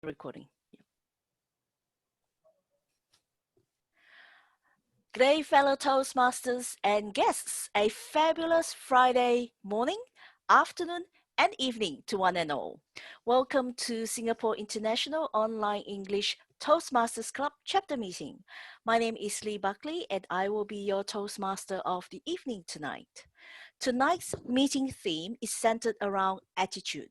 recording. Good day, fellow Toastmasters and guests. A fabulous Friday morning, afternoon, and evening to one and all. Welcome to Singapore International Online English Toastmasters Club chapter meeting. My name is Lee Buckley, and I will be your Toastmaster of the evening tonight. Tonight's meeting theme is centered around attitude.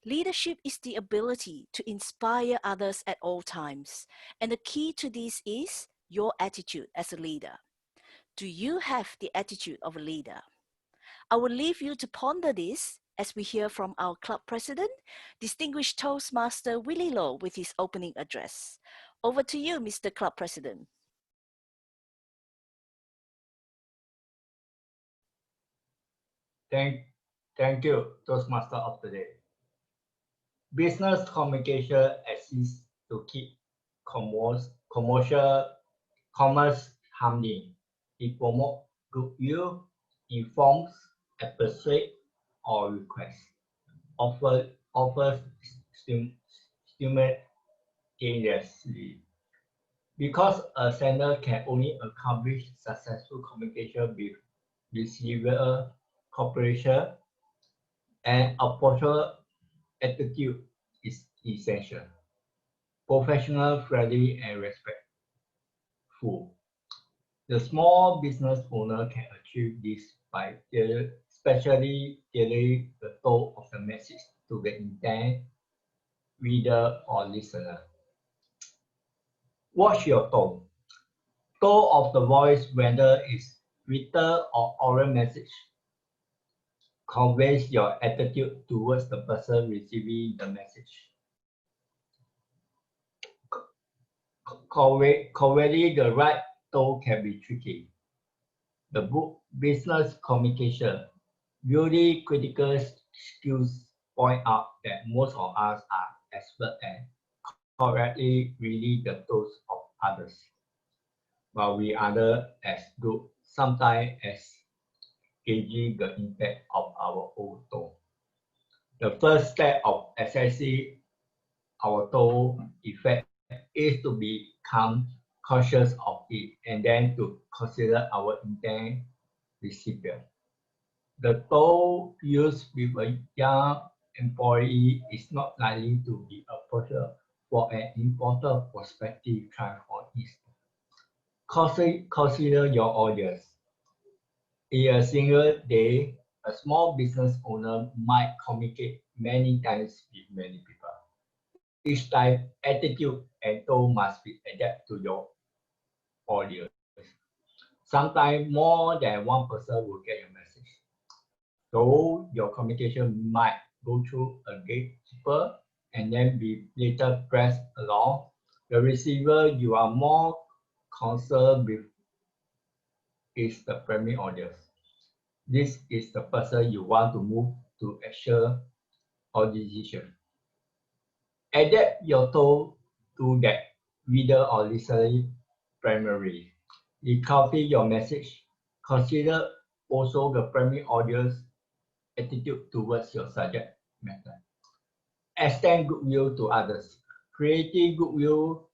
Leadership is the ability to inspire others at all times, and the key to this is your attitude as a leader. Do you have the attitude of a leader? I will leave you to ponder this as we hear from our club president, distinguished Toastmaster Willie Low, with his opening address. Over to you, Mr. Club President. Thank you, Toastmaster of the day. Business communication exists to keep commerce harmony. It promotes goodwill, informs, and persuades or requests. Offers simultaneously. Because a sender can only accomplish successful communication with receiver cooperation, and a proper attitude is essential. Professional, friendly, and respectful. The small business owner can achieve this by especially tailoring the tone of the message to the intent reader or listener. Watch your tone. Tone of the voice, whether it's written or oral message, conveys your attitude towards the person receiving the message. Conveying the right tone can be tricky. The book Business Communication, Really Critical Skills point out that most of us are expert at correctly reading the tones of others, while we other as good, sometimes as gauging the impact of our own tone. The first step of assessing our tone effect is to become conscious of it and then to consider our intent recipient. The tone used with a young employee is not likely to be appropriate for an important prospective client, for instance. Consider your audience. In a single day, a small business owner might communicate many times with many people. Each time, attitude and tone must be adapted to your audience. Sometimes more than one person will get your message. So your communication might go through a gatekeeper and then be later pressed along. The receiver you are more concerned with is the primary audience. This is the person you want to move to action or decision. Adapt your tone to that reader or listener primarily. In crafting your message, consider also the primary audience attitude towards your subject matter. Extend goodwill to others. Creating goodwill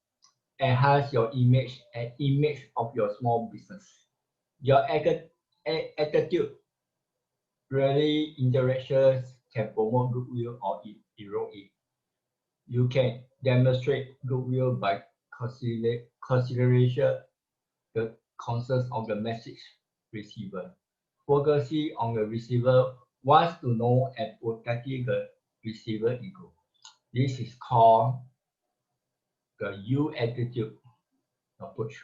enhance your image and image of your small business. Your attitude really interactions can promote goodwill or erode it. You can demonstrate goodwill by consideration the concerns of the message receiver. Focusing on the receiver wants to know and protecting the receiver ego. This is called the you attitude approach.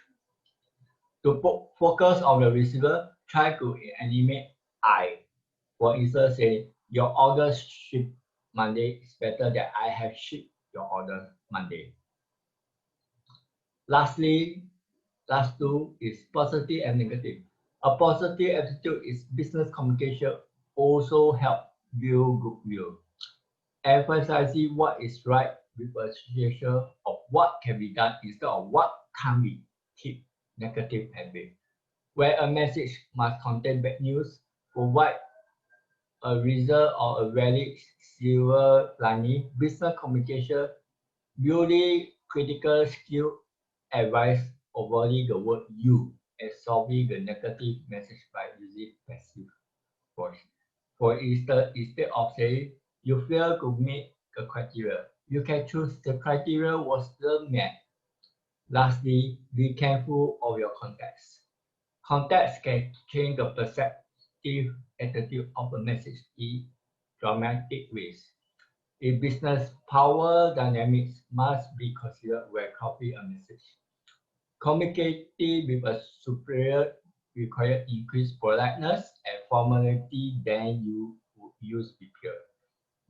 To focus on the receiver, try to animate I. For instance, say your order shipped Monday is better than I have shipped your order Monday. Lastly, last two is positive and negative. A positive attitude is business communication also help build goodwill. Emphasizing what is right with a suggestion of what can be done instead of what can be keep negative habit. Where a message must contain bad news, provide a reason or a valid silver lining. Business communication Building critical skill advice avoiding the word you and solving the negative message by using passive voice. For instance, instead of saying you fail to meet the criteria, you can choose the criteria wasn't met. Lastly, be careful of your context. Context can change the perceptive attitude of a message in dramatic ways. In business, power dynamics must be considered when copying a message. Communicating with a superior requires increased politeness and formality than you would use with peers.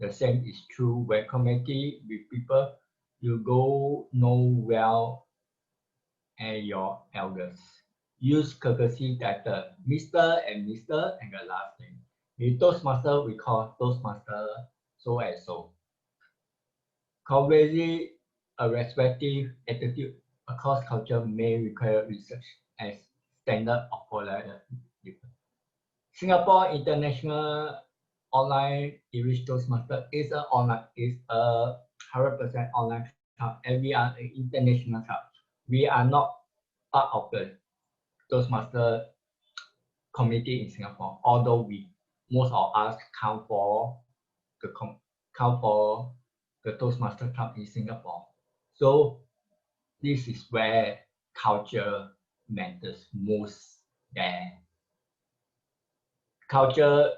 The same is true when communicating with people you go know well and your elders. Use courtesy title Mr. and Mr. and the last name. In Toastmaster, we call Toastmaster so and so. Conversely, a respective attitude across culture may require research as standard of politeness. Singapore International Online English Toastmaster is a 100% online club, and we are an international club. We are not part of the Toastmaster community in Singapore, although we most of us the count for the Toastmaster club in Singapore. So this is where culture matters most. There, culture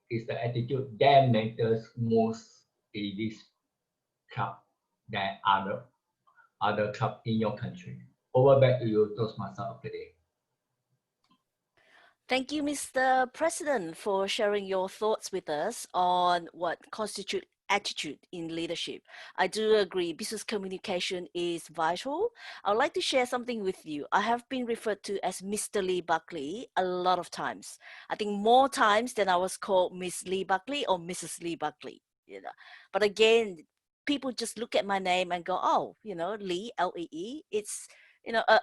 is the attitude that matters most in this club than other club in your country. Over back to you, Toastmaster of the day. Thank you, Mr. President, for sharing your thoughts with us on what constitutes attitude in leadership. I do agree business communication is vital. I would like to share something with you. I have been referred to as Mr. Lee Buckley a lot of times. I think more times than I was called Miss Lee Buckley or Mrs. Lee Buckley. But again, people just look at my name and go, "Oh, Lee, Lee. It's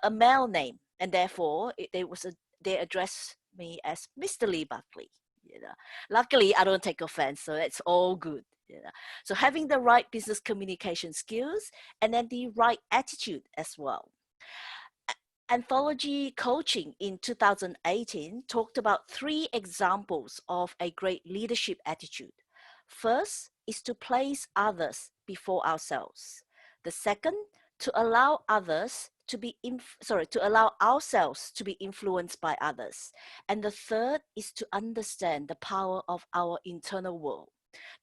a male name, and therefore they address me as Mr. Lee Buckley. Luckily, I don't take offense, so it's all good. So having the right business communication skills and then the right attitude as well. Anthology Coaching in 2018 talked about 3 examples of a great leadership attitude. First is to place others before ourselves. The second, to allow others to allow ourselves to be influenced by others. And the third is to understand the power of our internal world.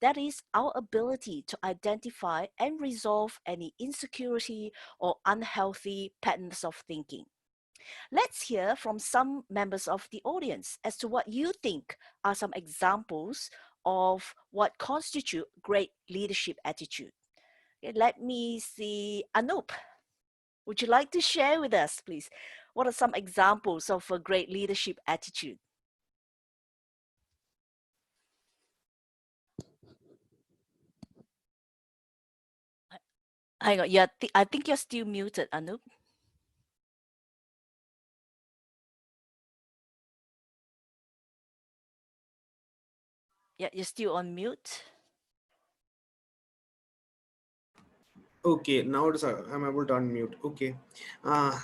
That is our ability to identify and resolve any insecurity or unhealthy patterns of thinking. Let's hear from some members of the audience as to what you think are some examples of what constitute great leadership attitude. Okay, let me see. Anup, would you like to share with us, please? What are some examples of a great leadership attitude? Hang on, yeah, I think you're still muted, Anup. Yeah, you're still on mute. Okay, now I'm able to unmute. Okay. Uh,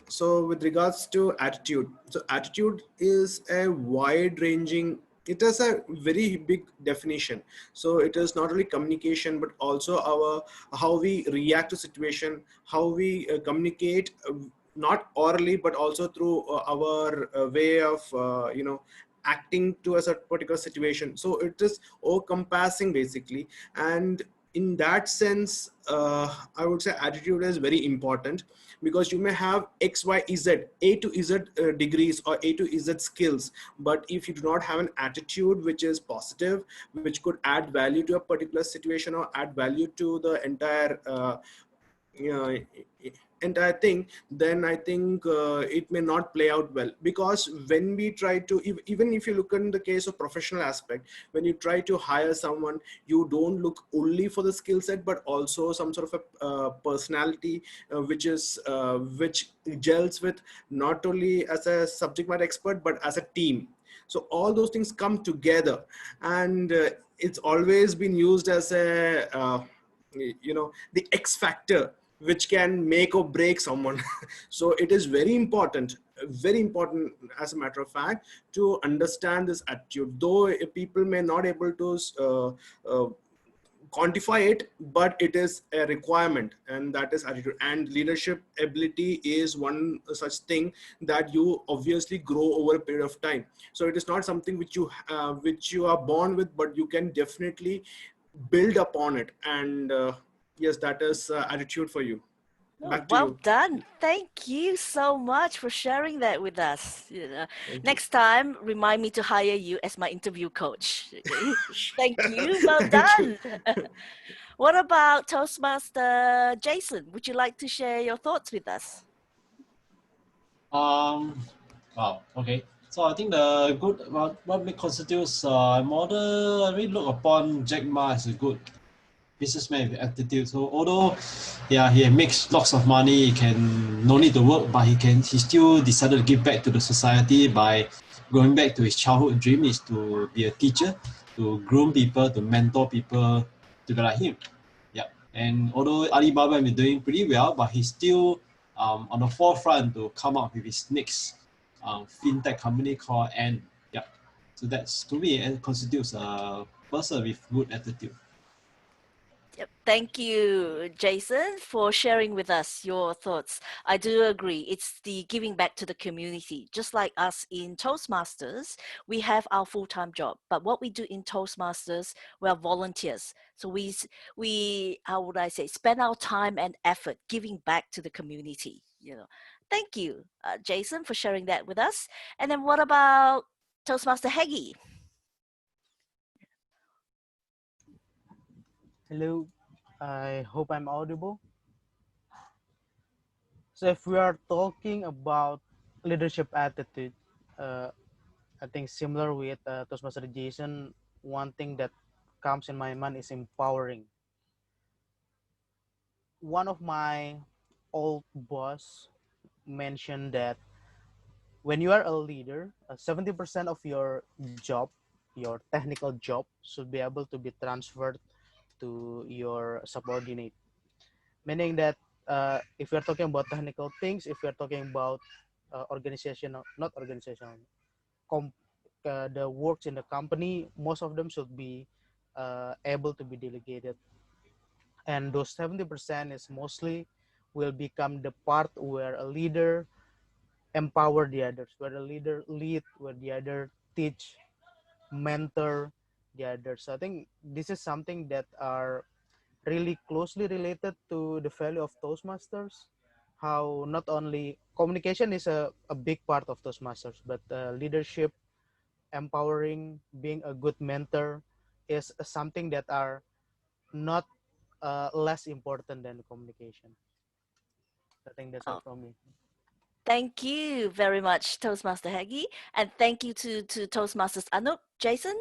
so with regards to attitude, so attitude is a wide ranging, it has a very big definition. So it is not only communication but also our how we react to situation, how we communicate, not orally but also through our way of acting to a certain particular situation. So it is all compassing basically. And in that sense, I would say attitude is very important, because you may have X, Y, Z, A to Z degrees or A to Z skills, but if you do not have an attitude which is positive, which could add value to a particular situation or add value to the entire entire thing, then I think it may not play out well. Because when we try to, even if you look in the case of professional aspect, when you try to hire someone, you don't look only for the skill set but also some sort of a personality which gels with not only as a subject matter expert but as a team. So all those things come together, and it's always been used as a the X factor which can make or break someone. So it is very important, as a matter of fact, to understand this attitude. Though people may not able to quantify it, but it is a requirement, and that is attitude. And leadership ability is one such thing that you obviously grow over a period of time. So it is not something which you are born with, but you can definitely build upon it. And yes, that is attitude for you. Oh, Back to well you. done. Thank you so much for sharing that with us. Thank you. Next time, remind me to hire you as my interview coach. Okay. Thank you. Well Sure. done. What about Toastmaster Jason? Would you like to share your thoughts with us? Um, wow. Okay. So I think the good what constitutes model. I really look upon Jack Ma as a good businessman with attitude. So although, yeah, he makes lots of money, he can no need to work, but he still decided to give back to the society by going back to his childhood dream is to be a teacher, to groom people, to mentor people to be like him. Yeah. And although Alibaba has been doing pretty well, but he's still on the forefront to come up with his next fintech company called N. Yeah. So that's to me and constitutes a person with good attitude. Yep. Thank you, Jason, for sharing with us your thoughts. I do agree. It's the giving back to the community. Just like us in Toastmasters, we have our full-time job. But what we do in Toastmasters, we are volunteers. So we how would I say, spend our time and effort giving back to the community. Thank you, Jason, for sharing that with us. And then what about Toastmaster Heggy? Hello, I hope I'm audible. So, if we are talking about leadership attitude, uh, I think similar with Toastmaster Jason, one thing that comes in my mind is empowering. One of my old boss mentioned that when you are a leader, 70% of your job, your technical job, should be able to be transferred to your subordinate. Meaning that if you're talking about technical things, if you're talking about organizational, not organizational, com- the works in the company, most of them should be able to be delegated. And those 70% is mostly will become the part where a leader empower the others, where the leader lead, where the other teach, mentor the others. So I think this is something that are really closely related to the value of Toastmasters. How not only communication is a big part of Toastmasters, but leadership, empowering, being a good mentor is something that are not less important than communication. I think that's all Oh, from me. thank you very much, Toastmaster Haggy. And thank you to Toastmasters Anup, Jason,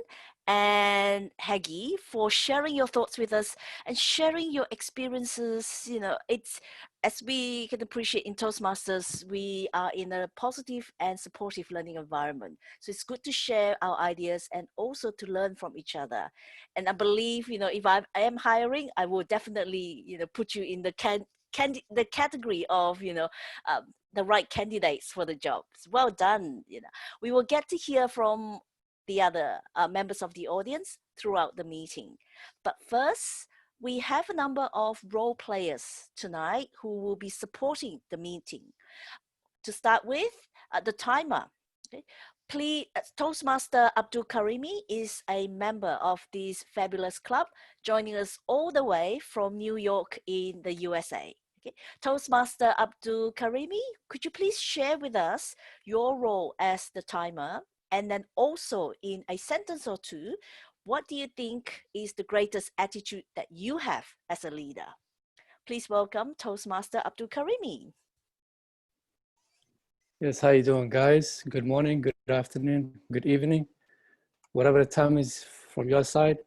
and Haggy for sharing your thoughts with us and sharing your experiences. It's as we can appreciate in Toastmasters, we are in a positive and supportive learning environment. So it's good to share our ideas and also to learn from each other. And I believe, if I am hiring, I will definitely, put you in the the category of, the right candidates for the jobs. Well done. We will get to hear from the other members of the audience throughout the meeting. But first, we have a number of role players tonight who will be supporting the meeting. To start with, the timer. Okay. Please, Toastmaster Abdul Karimi is a member of this fabulous club, joining us all the way from New York in the USA. Okay. Toastmaster Abdul Karimi, could you please share with us your role as the timer? And then also in a sentence or two, what do you think is the greatest attitude that you have as a leader? Please welcome Toastmaster Abdul Karimi. Yes, how you doing, guys? Good morning, good afternoon, good evening, whatever the time is from your side.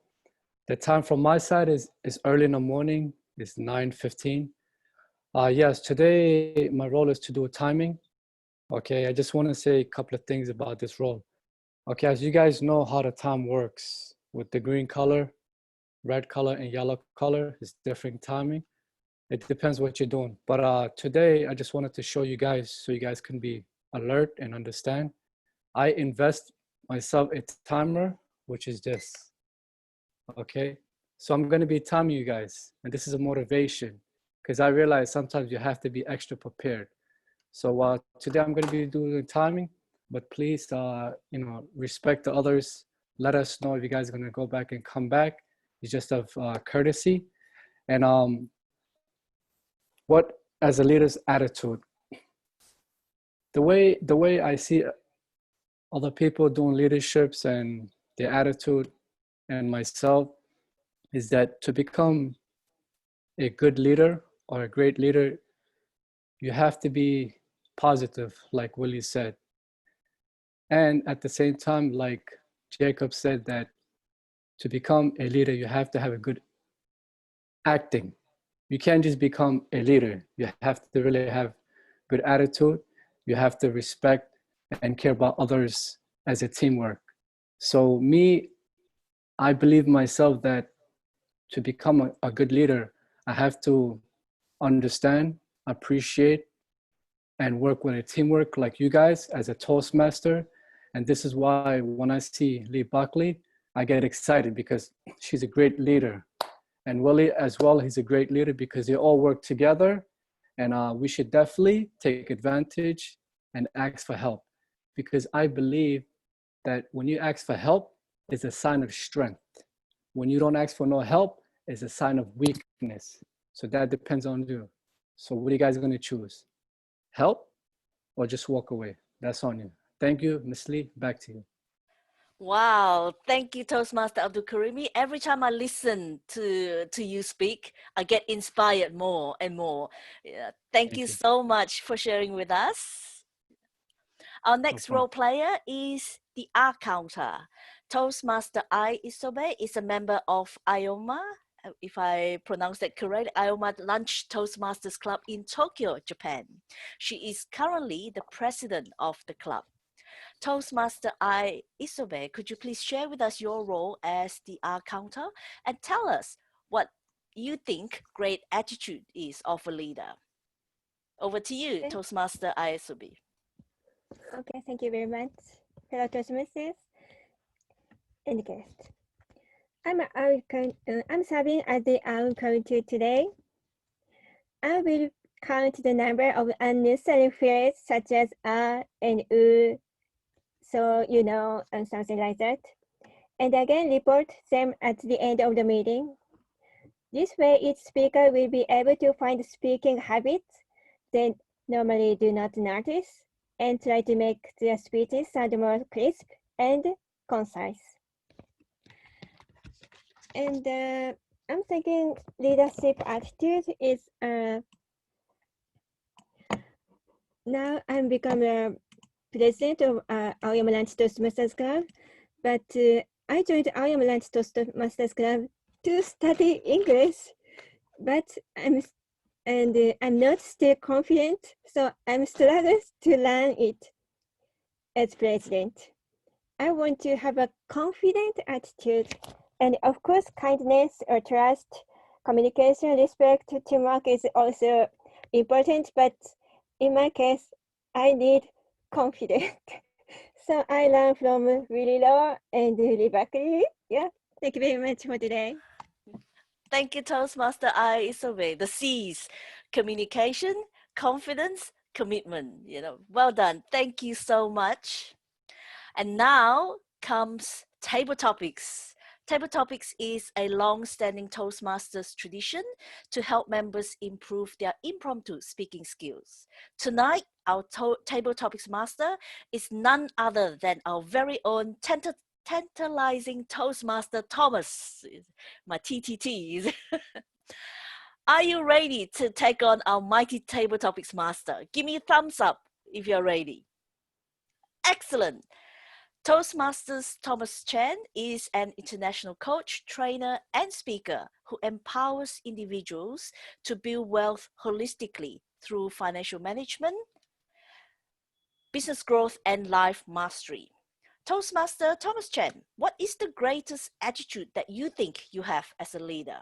The time from my side is early in the morning. It's 9:15. Yes, today my role is to do timing. Okay, I just want to say a couple of things about this role. Okay, as you guys know how the time works with the green color, red color and yellow color. It's different timing. It depends what you're doing. But today, I just wanted to show you guys so you guys can be alert and understand. I invest myself a timer, which is this. Okay, so I'm going to be timing you guys, and this is a motivation because I realize sometimes you have to be extra prepared. So today I'm going to be doing timing, but please, respect the others. Let us know if you guys are going to go back and come back. It's just of courtesy. And what as a leader's attitude, the way I see other people doing leaderships and their attitude and myself is that to become a good leader or a great leader, you have to be positive, like Willie said. And at the same time, like Jacob said, that to become a leader, you have to have a good acting. You can't just become a leader. You have to really have good attitude. You have to respect and care about others as a teamwork. So me, I believe myself that to become a good leader, I have to understand, appreciate, and work with a teamwork like you guys as a Toastmaster. And this is why when I see Lee Buckley, I get excited because she's a great leader. And Willie as well, he's a great leader because they all work together. And we should definitely take advantage and ask for help. Because I believe that when you ask for help, it's a sign of strength. When you don't ask for no help, it's a sign of weakness. So that depends on you. So what are you guys going to choose? Help or just walk away? That's on you. Thank you, Ms. Lee. Back to you. Wow, thank you, Toastmaster Abdul Karimi. Every time I listen to you speak, I get inspired more and more. Yeah, thank you so much for sharing with us. Our next role player is the R counter. Toastmaster I Isobe is a member of IOMA, if I pronounce that correct, IOMA Lunch Toastmasters Club in Tokyo, Japan. She is currently the president of the club. Toastmaster I Isobe, could you please share with us your role as the R counter and tell us what you think great attitude is of a leader? Over to you, Okay. Toastmaster I Isobe. Okay, thank you very much, fellow Toastmasters and guests. I'm serving as the counter today. I will count the number of unnecessary phrases such as and so you know, and something like that. And again, report them at the end of the meeting. This way, each speaker will be able to find speaking habits they normally do not notice and try to make their speeches sound more crisp and concise. And I'm thinking leadership attitude is now I'm become a president of IOM Lunch Toastmasters Club, but I joined IOM Lunch Toastmasters Club to study English, but I'm not still confident, so I'm struggling to learn it. As president, I want to have a confident attitude, and of course, kindness or trust, communication, respect, teamwork is also important. But in my case, I need confidence. So I learn from Willie Law and Lee Buckley. Yeah, thank you very much for today. Thank you, Toastmaster I Isobe. The C's: communication, confidence, commitment. You know, well done. Thank you so much. And now comes Table Topics. Table Topics is a long-standing Toastmasters tradition to help members improve their impromptu speaking skills. Tonight, our Table Topics master is none other than our very own tantalizing Toastmaster Thomas, my TTTs. Are you ready to take on our mighty Table Topics master? Give me a thumbs up if you're ready. Excellent. Toastmasters Thomas Chen is an international coach, trainer, and speaker who empowers individuals to build wealth holistically through financial management, business growth, and life mastery. Toastmaster Thomas Chen, what is the greatest attitude that you think you have as a leader?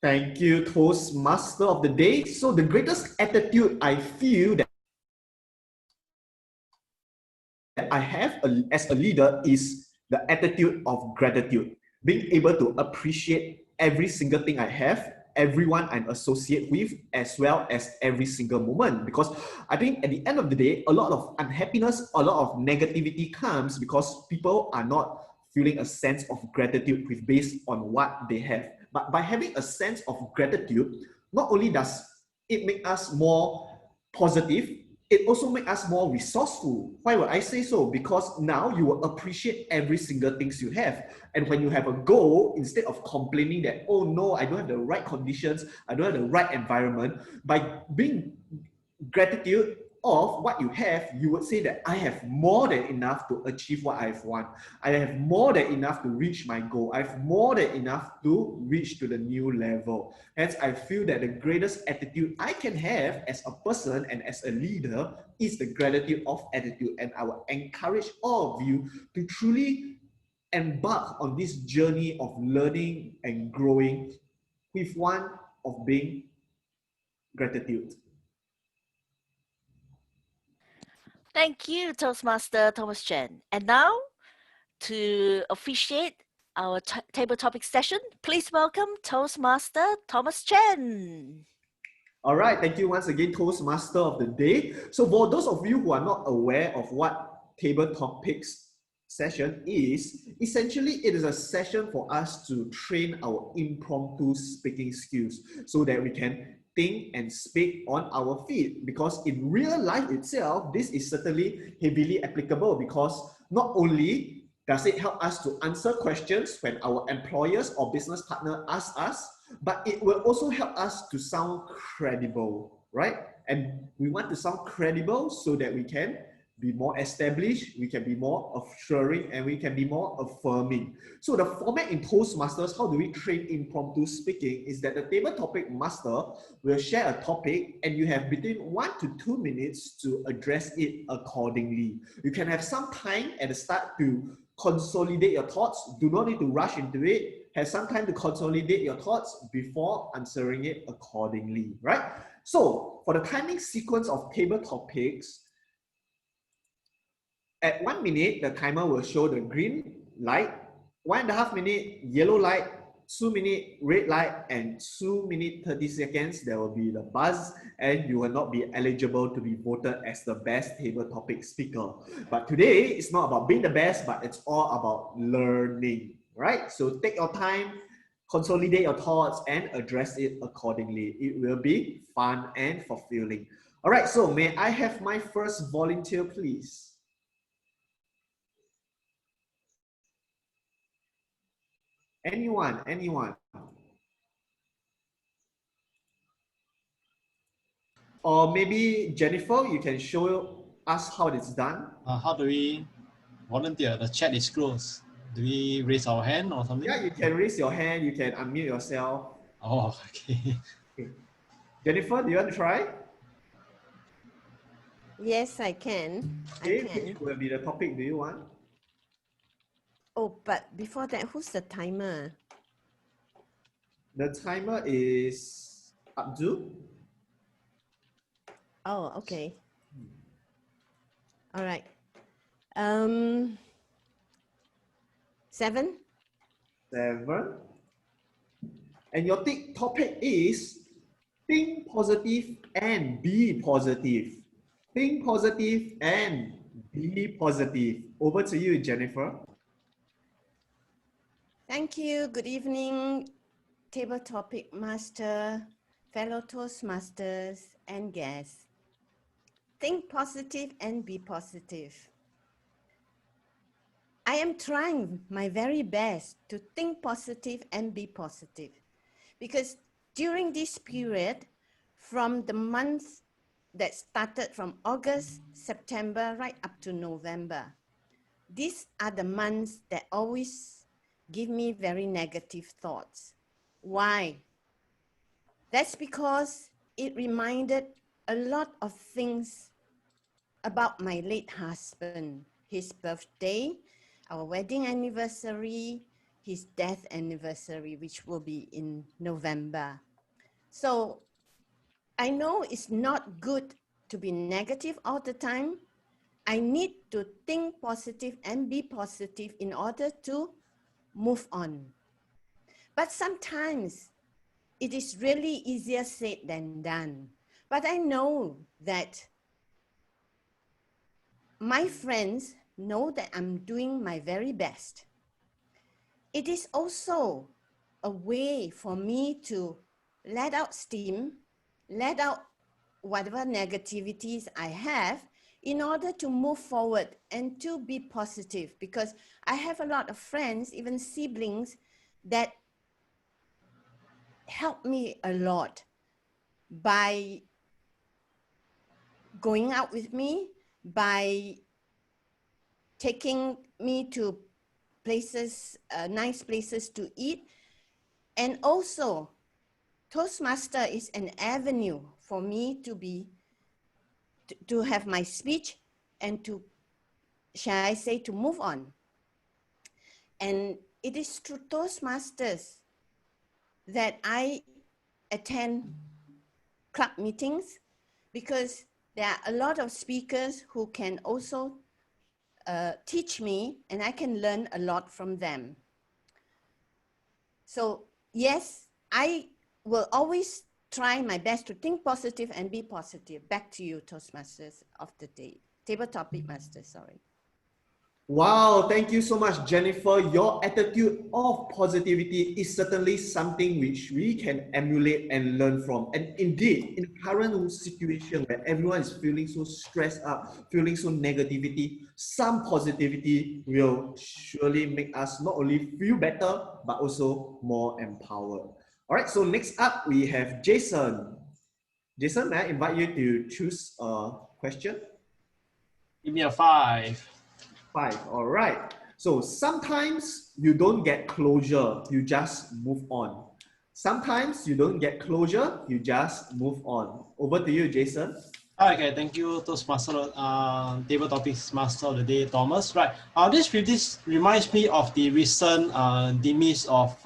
Thank you, Toastmaster of the day. So the greatest attitude I feel that I have as a leader is the attitude of gratitude. Being able to appreciate every single thing I have, everyone I'm associated with, as well as every single moment. Because I think at the end of the day, a lot of unhappiness, a lot of negativity comes because people are not feeling a sense of gratitude with based on what they have. But by having a sense of gratitude, not only does it make us more positive, it also makes us more resourceful. Why would I say so? Because now you will appreciate every single things you have. And when you have a goal, instead of complaining that, oh no, I don't have the right conditions, I don't have the right environment, by being gratitude of what you have, you would say that I have more than enough to achieve what I want. I have more than enough to reach my goal. I have more than enough to reach to the new level. Hence, I feel that the greatest attitude I can have as a person and as a leader is the gratitude of attitude. And I will encourage all of you to truly embark on this journey of learning and growing with one of being gratitude. Thank you, Toastmaster Thomas Chen. And now, to officiate our table topic session, please welcome Toastmaster Thomas Chen. All right, thank you once again, Toastmaster of the day. So for those of you who are not aware of what table topics session is, essentially it is a session for us to train our impromptu speaking skills so that we can think and speak on our feet. Because in real life itself, this is certainly heavily applicable because not only does it help us to answer questions when our employers or business partner ask us, but it will also help us to sound credible, right? And we want to sound credible so that we can be more established, we can be more assuring, and we can be more affirming. So the format in Toastmasters, how do we train impromptu speaking, is that the table topic master will share a topic and you have between 1 to 2 minutes to address it accordingly. You can have some time at the start to consolidate your thoughts. Do not need to rush into it. Have some time to consolidate your thoughts before answering it accordingly, right? So for the timing sequence of table topics, at 1 minute, the timer will show the green light, 1.5 minute yellow light, 2 minute red light, and 2 minute 30 seconds, there will be the buzz, and you will not be eligible to be voted as the best table topic speaker. But today, it's not about being the best, but it's all about learning, right? So take your time, consolidate your thoughts, and address it accordingly. It will be fun and fulfilling. All right, so may I have my first volunteer, please? Anyone. Or maybe Jennifer, you can show us how it's done. How do we volunteer? The chat is closed. Do we raise our hand or something? Yeah, you can raise your hand, you can unmute yourself. Oh, okay. Okay. Jennifer, do you want to try? Yes, I can. Okay, I can. which will be the topic do you want? Oh, but before that, who's the timer? The timer is Abdul. Oh, okay. All right. 7. 7. And your topic is think positive and be positive. Think positive and be positive. Over to you, Jennifer. Thank you. Good evening, table topic master, fellow Toastmasters, and guests. Think positive and be positive. I am trying my very best to think positive and be positive because during this period, from the month that started from August, September, right up to November, these are the months that always give me very negative thoughts. Why? That's because it reminded a lot of things about my late husband. his birthday, our wedding anniversary, his death anniversary, which will be in November. So I know it's not good to be negative all the time. I need to think positive and be positive in order to move on. But sometimes it is really easier said than done. But I know that my friends know that I'm doing my very best. It is also a way for me to let out steam, let out whatever negativities I have in order to move forward and to be positive, because I have a lot of friends, even siblings, that help me a lot by going out with me, by taking me to places, nice places to eat. And also, Toastmaster is an avenue for me to have my speech and to, shall I say, to move on. And it is through Toastmasters that I attend club meetings, because there are a lot of speakers who can also teach me, and I can learn a lot from them. So yes, I will always try my best to think positive and be positive. Back to you, Toastmasters of the day. Table topic master, sorry. Wow, thank you so much, Jennifer. Your attitude of positivity is certainly something which we can emulate and learn from. And indeed, in the current situation where everyone is feeling so stressed up, feeling so negativity, some positivity will surely make us not only feel better, but also more empowered. All right, so next up, we have Jason. Jason, may I invite you to choose a question? Give me a 5. 5, all right. So sometimes you don't get closure, you just move on. Sometimes you don't get closure, you just move on. Over to you, Jason. Okay, thank you, Toastmaster, Table Topics Master of the Day, Thomas. Right, this reminds me of the recent demise of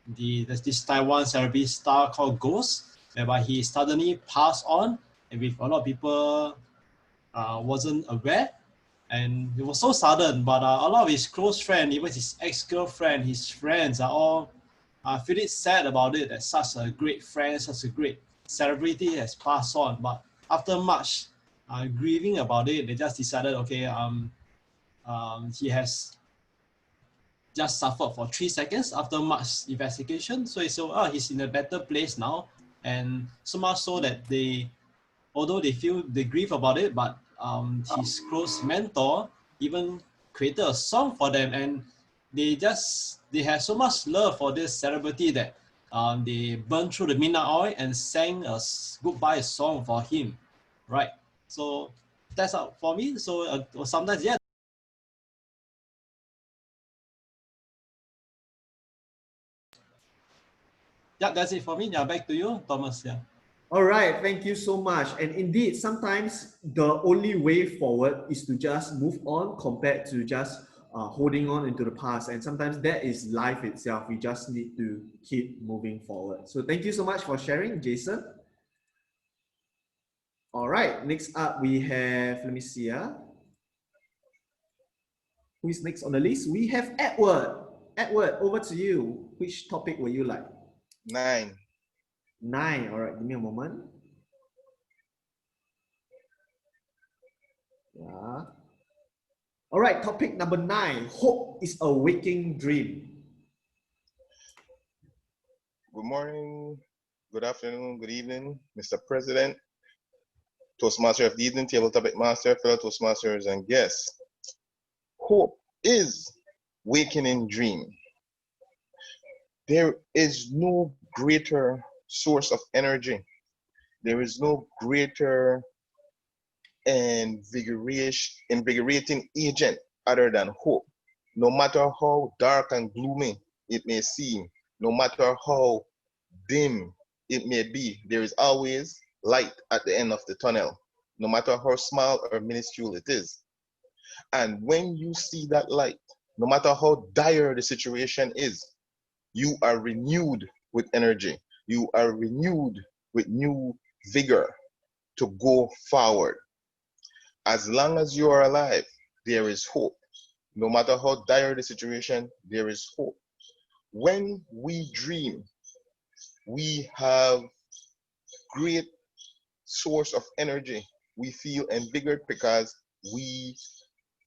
there's this Taiwan celebrity star called Ghost, whereby he suddenly passed on, and with a lot of people wasn't aware, and it was so sudden. But a lot of his close friends, even his ex-girlfriend, his friends are all feeling sad about it. That such a great friend, such a great celebrity has passed on. But after much grieving about it, they just decided, okay, he has just suffered for 3 seconds after much investigation. So he's in a better place now, and so much so that although they grieve about it, but his close mentor even created a song for them, and they have so much love for this celebrity that they burned through the midnight oil and sang a goodbye song for him, right? So that's for me. So sometimes, yeah. Yeah, that's it for me. Yeah, back to you, Thomas. Yeah. All right, thank you so much. And indeed, sometimes the only way forward is to just move on compared to just holding on into the past. And sometimes that is life itself. We just need to keep moving forward. So thank you so much for sharing, Jason. All right, next up we have, let me see. Who is next on the list? We have Edward. Edward, over to you. Which topic will you like? 9. 9. All right, give me a moment. Yeah. All right, topic number 9. Hope is a waking dream. Good morning, good afternoon, good evening, Mr. President, Toastmaster of the evening, Table Topic Master, fellow Toastmasters, and guests. Hope is waking dream. There is no greater source of energy. There is no greater invigorating agent other than hope. No matter how dark and gloomy it may seem, no matter how dim it may be, there is always light at the end of the tunnel, no matter how small or minuscule it is. And when you see that light, no matter how dire the situation is, you are renewed with energy. You are renewed with new vigor to go forward. As long as you are alive, there is hope. No matter how dire the situation, there is hope. When we dream, we have great source of energy. We feel invigorated because we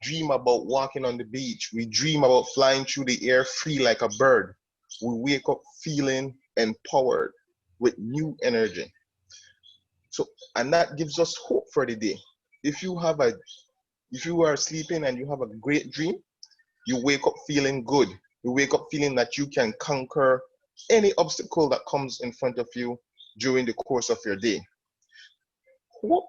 dream about walking on the beach. We dream about flying through the air free like a bird. We wake up feeling empowered with new energy. So, and that gives us hope for the day. If you are sleeping and you have a great dream, you wake up feeling good. You wake up feeling that you can conquer any obstacle that comes in front of you during the course of your day. Hope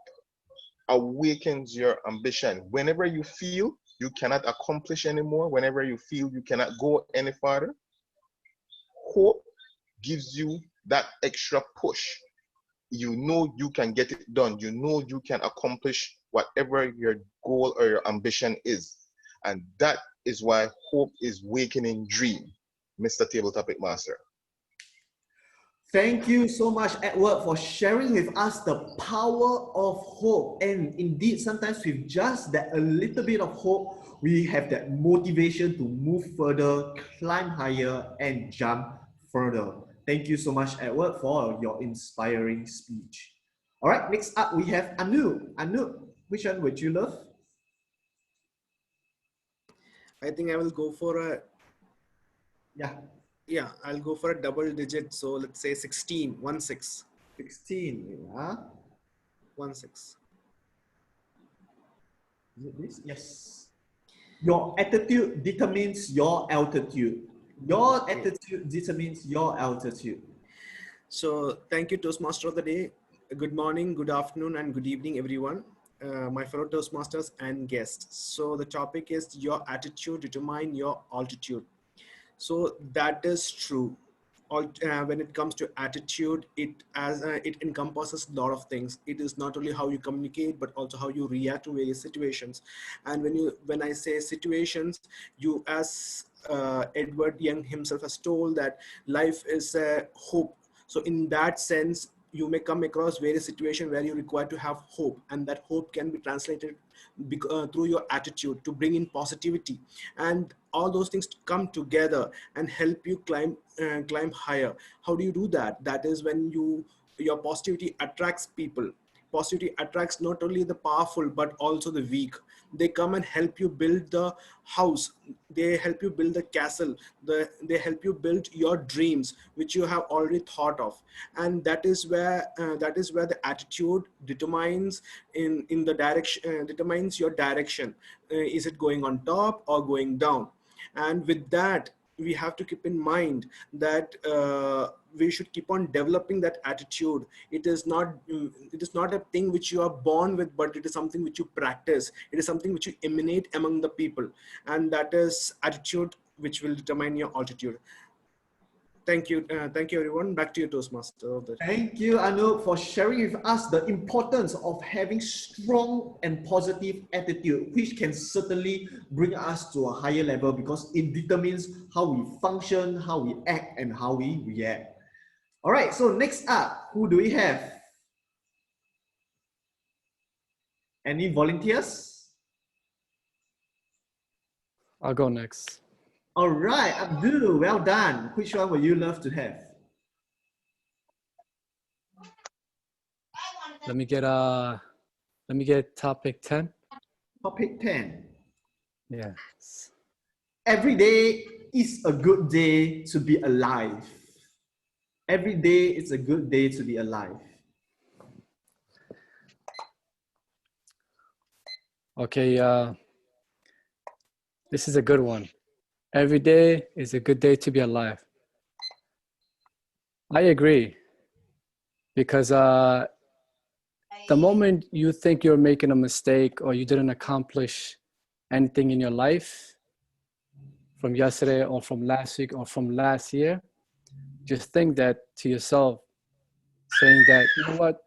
awakens your ambition. Whenever you feel you cannot accomplish anymore, whenever you feel you cannot go any farther, hope gives you that extra push. You know you can get it done. You know you can accomplish whatever your goal or your ambition is. And that is why hope is wakening dream, Mr. Table Topic Master. Thank you so much, Edward, for sharing with us the power of hope. And indeed, sometimes with just that a little bit of hope, we have that motivation to move further, climb higher, and jump further. Thank you so much, Edward, for your inspiring speech. All right, next up we have Anu. Anu, which one would you love? I think I will go for a I'll go for a double digit. So let's say 16, 16. 16, yeah. 16. Is it this? Yes. Your attitude determines your altitude. Your attitude determines your altitude. So thank you, Toastmaster of the day. Good morning, good afternoon, and good evening, everyone. My fellow Toastmasters and guests. So the topic is your attitude determine your altitude. So that is true. When it comes to attitude, it encompasses a lot of things. It is not only how you communicate, but also how you react to various situations. And when I say situations, you, as Edward Young himself has told, that life is a hope. So in that sense, you may come across various situations where you require to have hope, and that hope can be translated through your attitude to bring in positivity, and all those things come together and help you climb higher. How do you do that? That is when your positivity attracts people. Positivity attracts not only the powerful but also the weak. They come and help you build the house, they help you build the castle, they help you build your dreams which you have already thought of. And that is where the attitude determines in the direction, determines your direction. Is it going on top or going down? And with that, we have to keep in mind that we should keep on developing that attitude. It is not a thing which you are born with, but it is something which you practice. It is something which you emanate among the people, and that is attitude which will determine your altitude. Thank you everyone. Back to you, Toastmaster. Thank you, Anu, for sharing with us the importance of having strong and positive attitude, which can certainly bring us to a higher level because it determines how we function, how we act, and how we react. All right, so next up, who do we have? Any volunteers? I'll go next. All right, Abdul, well done. Which one would you love to have? Let me get topic 10. Topic 10. Yes. Every day is a good day to be alive. Every day is a good day to be alive. Okay, this is a good one. Every day is a good day to be alive. I agree, because the moment you think you're making a mistake or you didn't accomplish anything in your life from yesterday or from last week or from last year, just think that to yourself, saying that, you know what,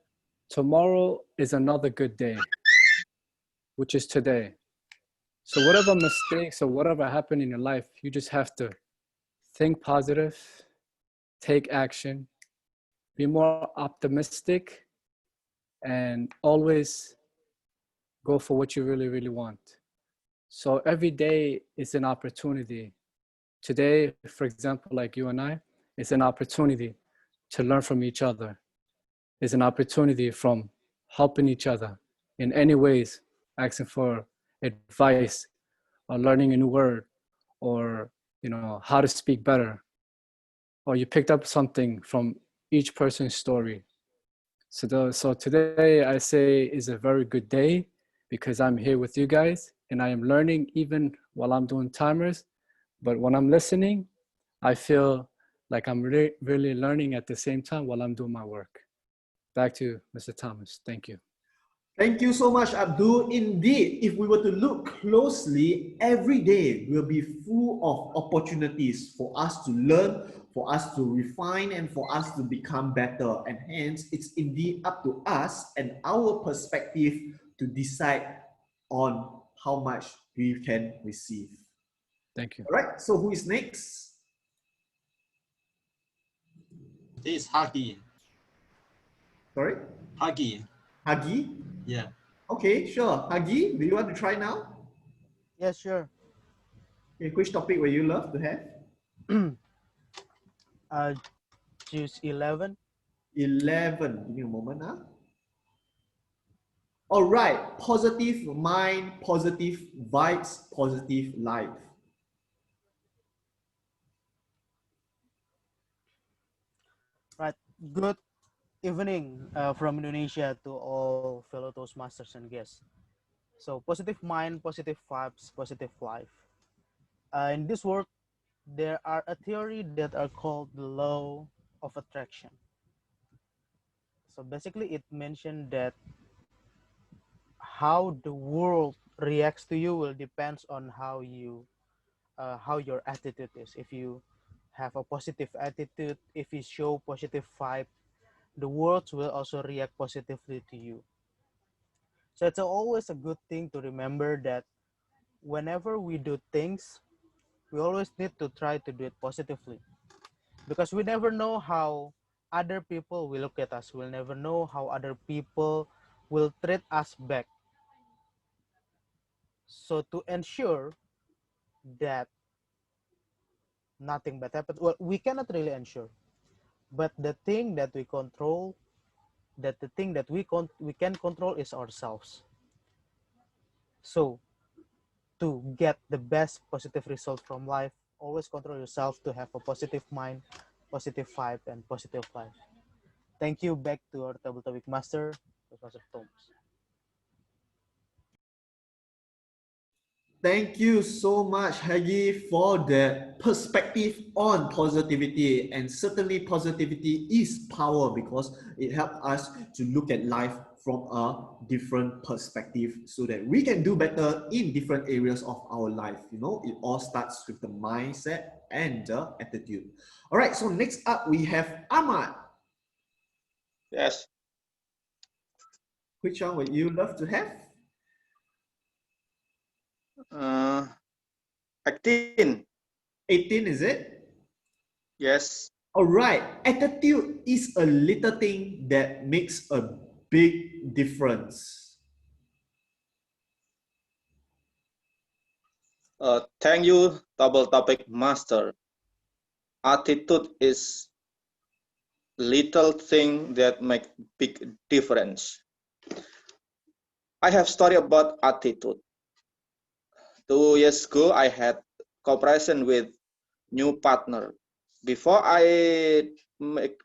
tomorrow is another good day, which is today. So whatever mistakes or whatever happened in your life, you just have to think positive, take action, be more optimistic, and always go for what you really, really want. So every day is an opportunity. Today, for example, like you and I, it's an opportunity to learn from each other. It's an opportunity from helping each other in any ways, asking for advice or learning a new word or how to speak better, or you picked up something from each person's story. So today I say is a very good day because I'm here with you guys and I am learning even while I'm doing timers. But when I'm listening, I feel like I'm really learning at the same time while I'm doing my work. Back to you, Mr. Thomas. Thank you. Thank you so much, Abdul. Indeed, if we were to look closely, every day will be full of opportunities for us to learn, for us to refine, and for us to become better. And hence, it's indeed up to us and our perspective to decide on how much we can receive. Thank you. All right, so who is next? This is Huggy. Sorry? Huggy. Hagi? Yeah. Okay, sure. Hagi, do you want to try now? Yes, sure. Okay, which topic would you love to have? Choose 11. 11. Give me a moment. Huh? All right. Positive mind, positive vibes, positive life. Right. Good evening from Indonesia to all fellow Toastmasters and guests. So, positive mind, positive vibes, positive life. In this world, there are a theory that are called the law of attraction. So basically, it mentioned that how the world reacts to you will depends on how your attitude is. If you have a positive attitude, if you show positive vibe, the world will also react positively to you. So it's always a good thing to remember that whenever we do things, we always need to try to do it positively, because we never know how other people will look at us. We'll never know how other people will treat us back. So to ensure that nothing bad happens, well, we cannot really ensure, but the thing that we control, that the thing that we can control is ourselves. So to get the best positive result from life, always control yourself to have a positive mind, positive vibe, and positive life. Thank you. Back to our table topic master, Professor Thomas. Thank you so much, Hagi, for the perspective on positivity. And certainly, positivity is power because it helps us to look at life from a different perspective so that we can do better in different areas of our life. You know, it all starts with the mindset and the attitude. All right, so next up, we have Ahmad. Yes. Which one would you love to have? 18. 18, is it? Yes. All right. Attitude is a little thing that makes a big difference. Thank you, double topic master. Attitude is little thing that make big difference. I have story about attitude. 2 years ago, I had cooperation with new partner. Before I make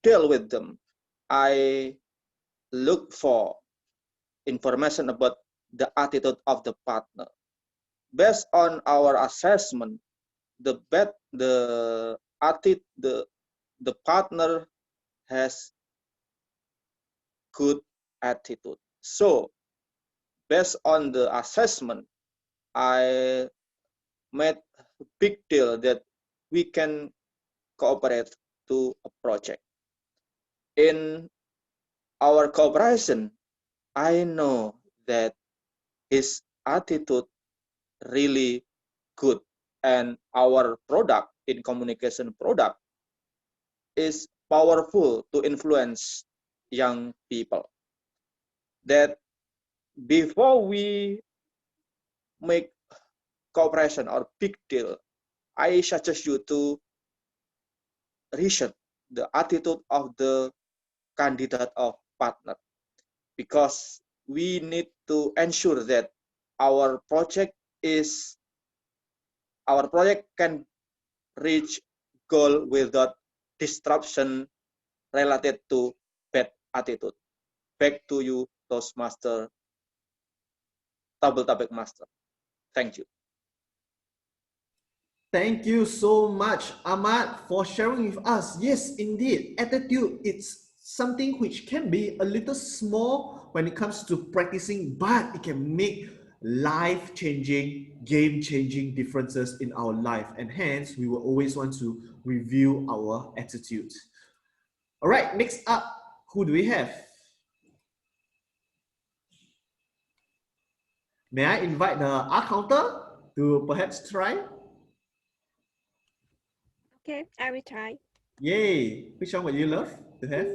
deal with them, I look for information about the attitude of the partner. Based on our assessment, the partner has good attitude. So based on the assessment, I made a big deal that we can cooperate to a project. In our cooperation, I know that his attitude really good, and our product in communication product is powerful to influence young people. That before we make cooperation or big deal, I suggest you to research the attitude of the candidate of partner, because we need to ensure that our project can reach goal without disruption related to bad attitude. Back to you, Toastmaster, Table Topic Master. Thank you. Thank you so much, Ahmad, for sharing with us. Yes, indeed, attitude, it's something which can be a little small when it comes to practicing, but it can make life-changing, game-changing differences in our life. And hence, we will always want to review our attitude. All right, next up, who do we have? May I invite the art counter to perhaps try? Okay, I will try. Yay! Which one would you love to have?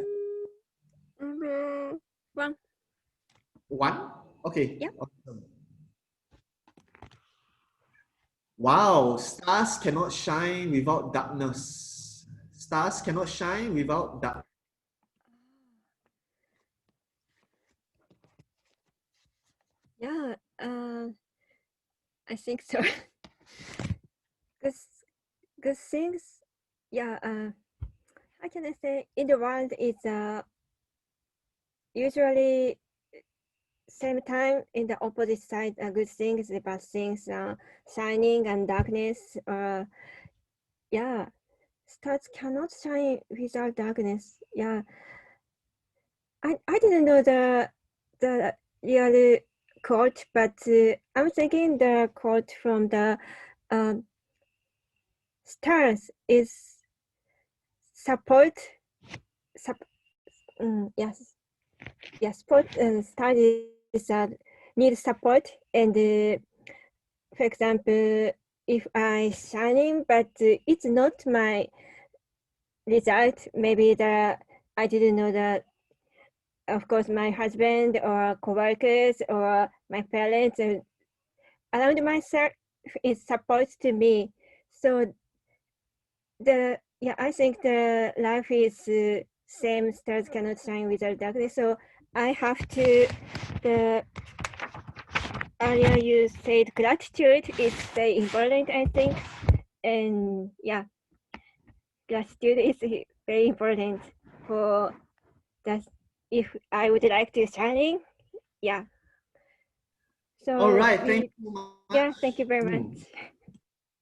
One. One? Okay. Yep. Awesome. Wow, stars cannot shine without darkness. Stars cannot shine without dark. Yeah, I think so. good, good things. Yeah, how can I say? In the world, it's usually same time in the opposite side. Good things, the bad things, shining and darkness. Yeah, stars cannot shine without darkness. Yeah, I didn't know the real quote, but I'm thinking the quote from the stars is support. Yes, yes, support stars is need support, and for example, if I shining, but it's not my result, maybe I didn't know that. Of course, my husband or coworkers or my parents around myself is supposed to me. So I think the life is same. Stars cannot shine without darkness. So I have to the earlier you said gratitude is very important, I think, and yeah, gratitude is very important for that. If I would like to shining, yeah. So All right, thank you so much. Yeah, thank you very much.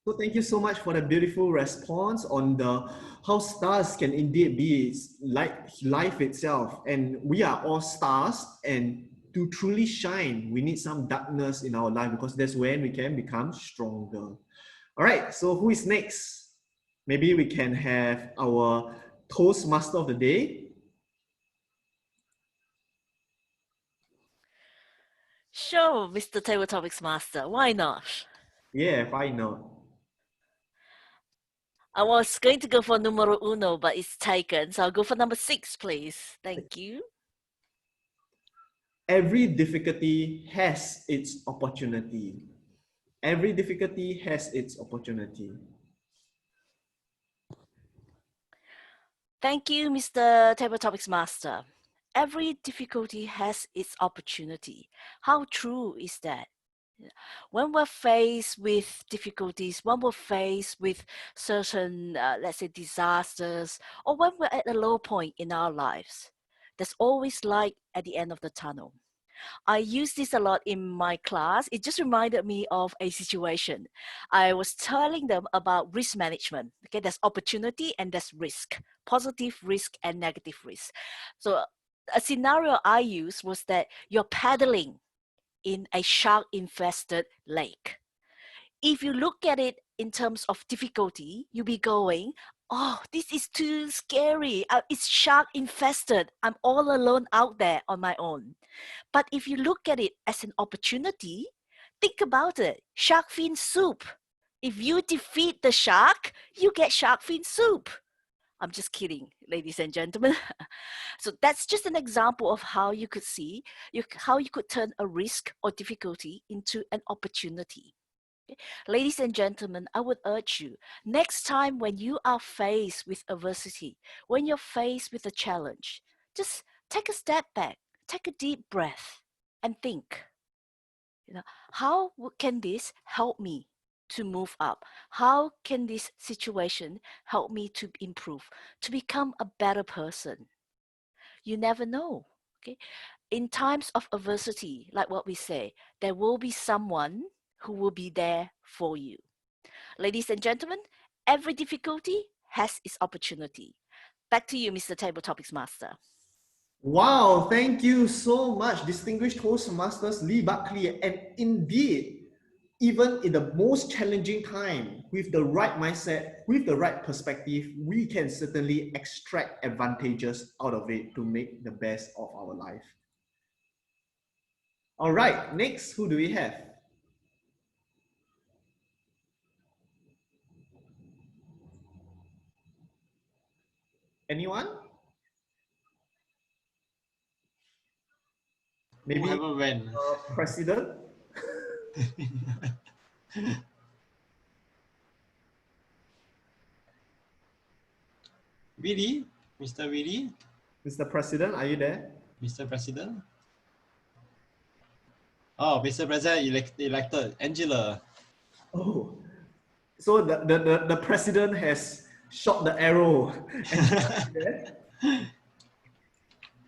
So thank you so much for the beautiful response on the how stars can indeed be like life itself. And we are all stars, and to truly shine, we need some darkness in our life, because that's when we can become stronger. All right, so who is next? Maybe we can have our Toastmaster of the day. Sure, Mr. Table Topics Master. Why not? Yeah, why not? I was going to go for numero uno, but it's taken. So I'll go for number 6, please. Thank you. Every difficulty has its opportunity. Every difficulty has its opportunity. Thank you, Mr. Table Topics Master. Every difficulty has its opportunity. How true is that? When we're faced with difficulties, when we're faced with certain, let's say, disasters, or when we're at a low point in our lives, there's always light at the end of the tunnel. I use this a lot in my class. It just reminded me of a situation. I was telling them about risk management. Okay, there's opportunity and there's risk, positive risk and negative risk. So a scenario I used was that you're paddling in a shark infested lake. If you look at it in terms of difficulty, you'll be going, oh, this is too scary. It's shark infested. I'm all alone out there on my own. But if you look at it as an opportunity, Think about it. Shark fin soup. If you defeat the shark, you get shark fin soup. I'm just kidding, ladies and gentlemen. So that's just an example of how you could see how you could turn a risk or difficulty into an opportunity. Ladies and gentlemen, I would urge you, next time when you are faced with adversity, when you're faced with a challenge, just take a step back, take a deep breath, and think, how can this help me to move up? How can this situation help me to improve, to become a better person? You never know. Okay. In times of adversity, like what we say, there will be someone who will be there for you. Ladies and gentlemen, every difficulty has its opportunity. Back to you, Mr. Table Topics Master. Wow, thank you so much, distinguished Toastmasters Lee Buckley. And indeed, even in the most challenging time, with the right mindset, with the right perspective, we can certainly extract advantages out of it to make the best of our life. All right, next, who do we have? Anyone? Maybe Whoever went. President? Willie? Mr. Willie? Mr. President, are you there? Mr. President? Oh, Mr. President elected. Angela. Oh, so the president has shot the arrow.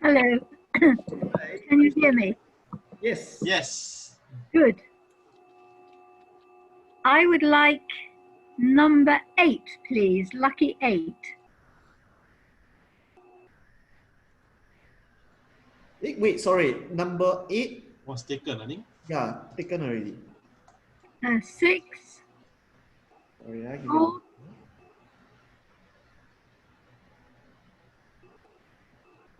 Hello. Can you hear me? Yes. Yes. Good. I would like number 8, please. Lucky 8. Wait, sorry. Number 8 was taken, I think. Yeah, taken already. 6. Sorry, I give 4.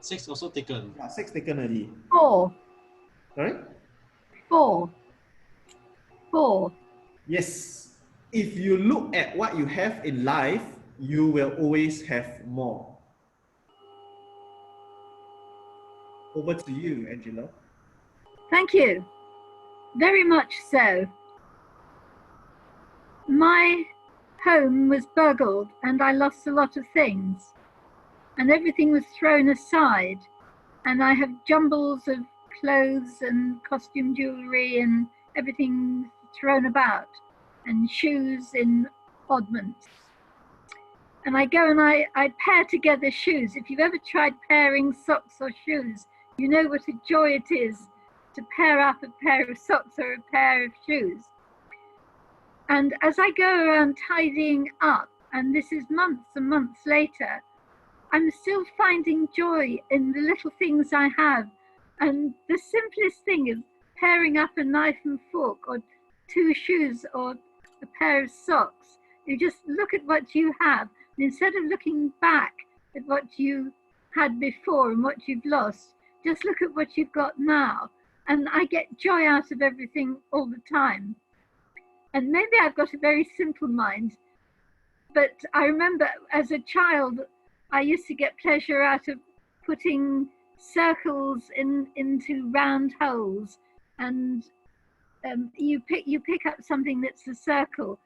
6 also taken. Yeah, 6 taken already. 4. Sorry? 4. 4. Yes. If you look at what you have in life, you will always have more. Over to you, Angela. Thank you. Very much so. My home was burgled and I lost a lot of things. And everything was thrown aside. And I have jumbles of clothes and costume jewelry and everything thrown about. And shoes in oddments. And I go and I pair together shoes. If you've ever tried pairing socks or shoes, you know what a joy it is to pair up a pair of socks or a pair of shoes. And as I go around tidying up, and this is months and months later, I'm still finding joy in the little things I have. And the simplest thing is pairing up a knife and fork or 2 shoes or a pair of socks. You just look at what you have. And instead of looking back at what you had before and what you've lost, just look at what you've got now. And I get joy out of everything all the time. And maybe I've got a very simple mind, but I remember as a child, I used to get pleasure out of putting circles into round holes. And you pick up something that's a circle,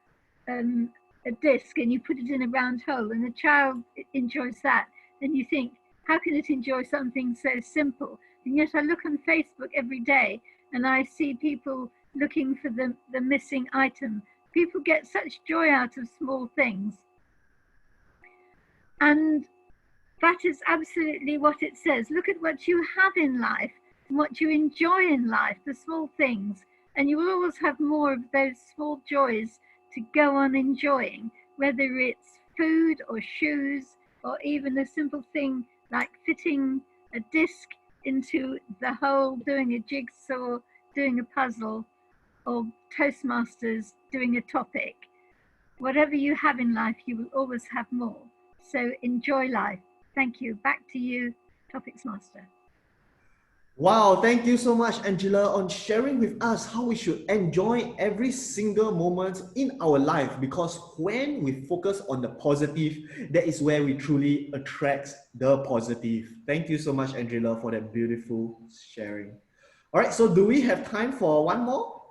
a disc, and you put it in a round hole, and the child enjoys that. And you think, how can it enjoy something so simple? And yet I look on Facebook every day and I see people looking for the missing item. People get such joy out of small things. And that is absolutely what it says. Look at what you have in life and what you enjoy in life, the small things. And you will always have more of those small joys to go on enjoying, whether it's food or shoes or even a simple thing like fitting a disc into the hole, doing a jigsaw, doing a puzzle, or Toastmasters, doing a topic. Whatever you have in life, you will always have more. So enjoy life. Thank you. Back to you, Topics Master. Wow, thank you so much, Angela, on sharing with us how we should enjoy every single moment in our life. Because when we focus on the positive, that is where we truly attract the positive. Thank you so much, Angela, for that beautiful sharing. All right, so do we have time for one more?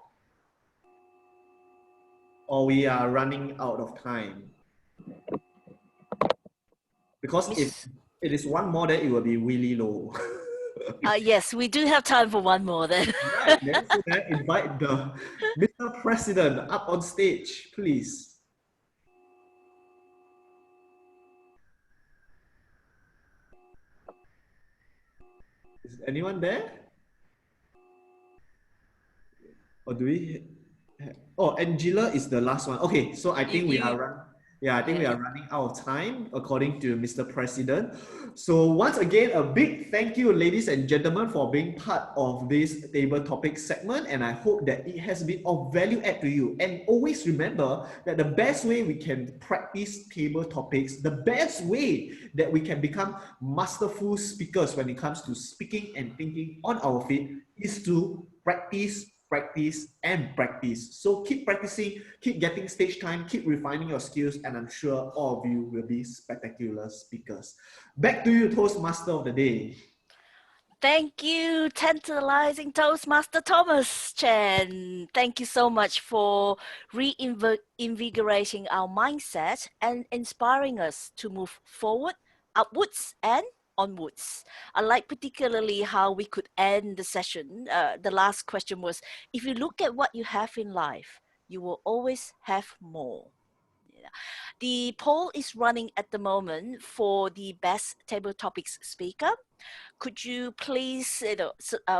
Or we are running out of time? Because if Miss, it is one more, then it will be really low. yes, we do have time for one more then. Right, then so then invite the Mr. President up on stage, please. Is anyone there? Or do we? Oh, Angela is the last one. Okay, so I think we are I think we are running out of time according to Mr. President. So once again, a big thank you, ladies and gentlemen, for being part of this table topic segment. And I hope that it has been of value add to you. And always remember that the best way we can practice table topics, the best way that we can become masterful speakers when it comes to speaking and thinking on our feet is to practice, practice, and practice. So keep practicing, keep getting stage time, keep refining your skills, and I'm sure all of you will be spectacular speakers. Back to you, Toastmaster of the day. Thank you, tantalizing Toastmaster Thomas Chen. Thank you so much for reinvigorating our mindset and inspiring us to move forward, upwards, and onwards. I like particularly how we could end the session. The last question was, if you look at what you have in life, you will always have more. The poll is running at the moment for the best table topics speaker. Could you please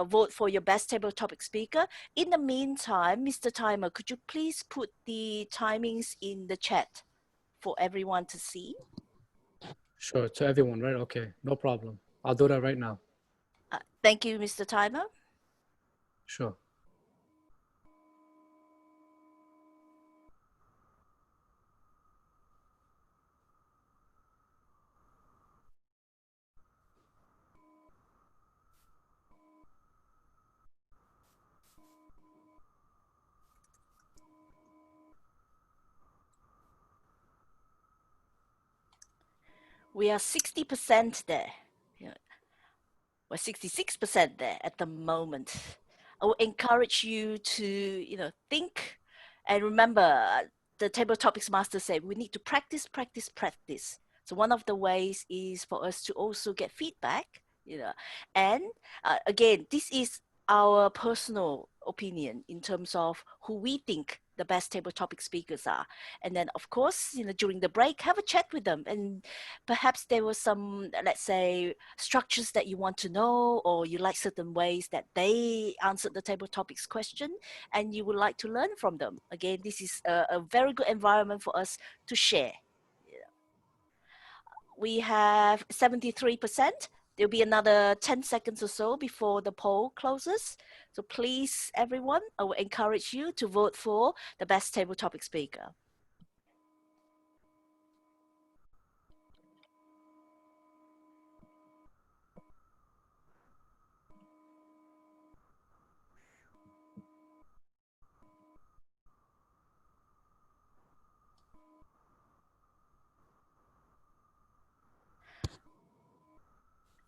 vote for your best table topic speaker? In the meantime, Mr. Timer, could you please put the timings in the chat for everyone to see? Sure, to everyone, right? Okay, no problem. I'll do that right now. Thank you, Mr. Timer. Sure. We are 60% there. We're 66% there at the moment. I will encourage you to, think and remember the table topics master said we need to practice, practice, practice. So one of the ways is for us to also get feedback, and again, this is our personal opinion in terms of who we think the best table topic speakers are. And then of course, during the break, have a chat with them, and perhaps there were some, let's say, structures that you want to know, or you like certain ways that they answered the table topics question and you would like to learn from them. Again, this is a very good environment for us to share. We have 73%. There'll be another 10 seconds or so before the poll closes. So please, everyone, I will encourage you to vote for the best table topic speaker.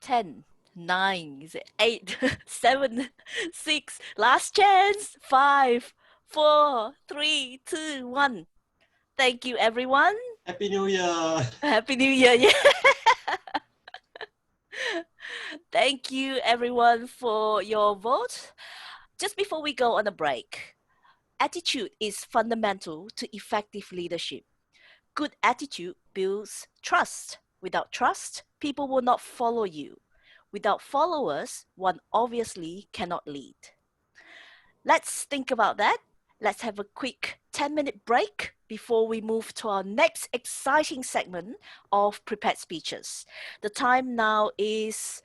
Ten, nine, 8, 7, 6, last chance, 5, 4, 3, 2, 1. Thank you, everyone. Happy New Year. Happy New Year. Yeah. Thank you, everyone, for your vote. Just before we go on a break, attitude is fundamental to effective leadership. Good attitude builds trust. Without trust, people will not follow you. Without followers, one obviously cannot lead. Let's think about that. Let's have a quick 10-minute break before we move to our next exciting segment of prepared speeches. The time now is,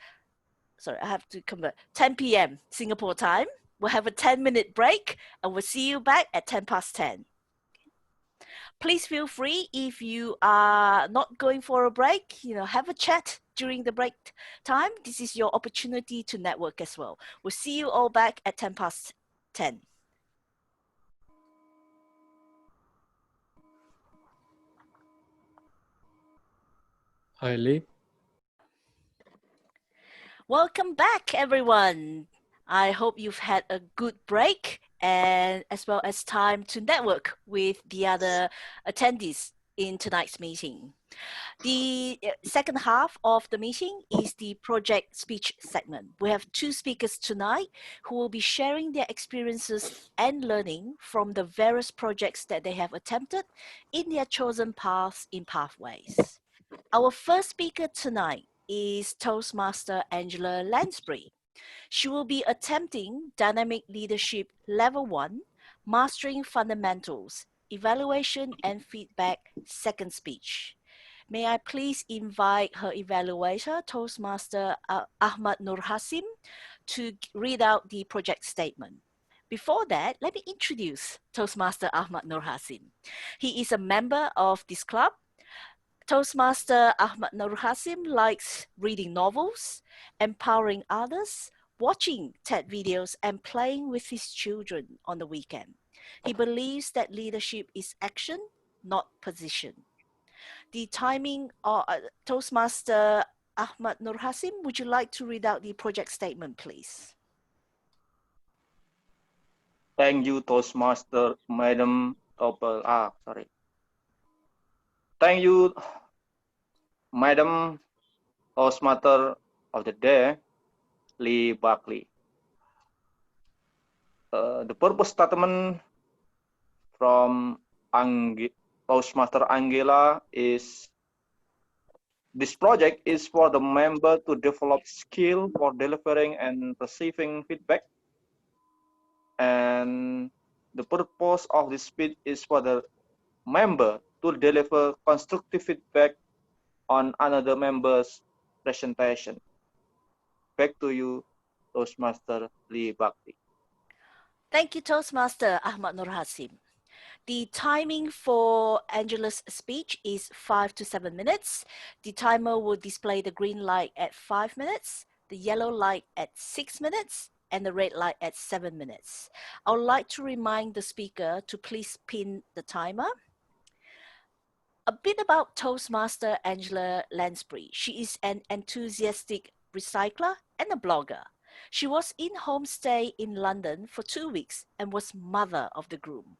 I have to convert, 10 p.m. Singapore time. We'll have a 10-minute break and we'll see you back at 10 past 10. Please feel free, if you are not going for a break, have a chat during the break time, this is your opportunity to network as well. We'll see you all back at 10:10. Hi, Lee. Welcome back, everyone. I hope you've had a good break and as well as time to network with the other attendees in tonight's meeting. The second half of the meeting is the project speech segment. We have two speakers tonight who will be sharing their experiences and learning from the various projects that they have attempted in their chosen paths in Pathways. Our first speaker tonight is Toastmaster Angela Lansbury. She will be attempting Dynamic Leadership Level 1, Mastering Fundamentals, Evaluation and Feedback, second speech. May I please invite her evaluator, Toastmaster Ahmad Nur Hasim, to read out the project statement. Before that, let me introduce Toastmaster Ahmad Nur Hasim. He is a member of this club. Toastmaster Ahmad Nur Hasim likes reading novels, empowering others, watching TED videos, and playing with his children on the weekend. He believes that leadership is action, not position. The timing, Toastmaster Ahmad Nur Hasim, would you like to read out the project statement, please? Thank you, Toastmaster, Madam sorry. Thank you, Madam Toastmaster of the Day, Lee Buckley. The purpose statement from Toastmaster Angela is this project is for the member to develop skill for delivering and receiving feedback. And the purpose of this speech is for the member to deliver constructive feedback on another member's presentation. Back to you, Toastmaster Lee Buckley. Thank you, Toastmaster Ahmad Nur Hasim. The timing for Angela's speech is 5 to 7 minutes. The timer will display the green light at 5 minutes, the yellow light at 6 minutes, and the red light at 7 minutes. I would like to remind the speaker to please pin the timer. A bit about Toastmaster Angela Lansbury. She is an enthusiastic recycler and a blogger. She was in homestay in London for 2 weeks and was mother of the groom.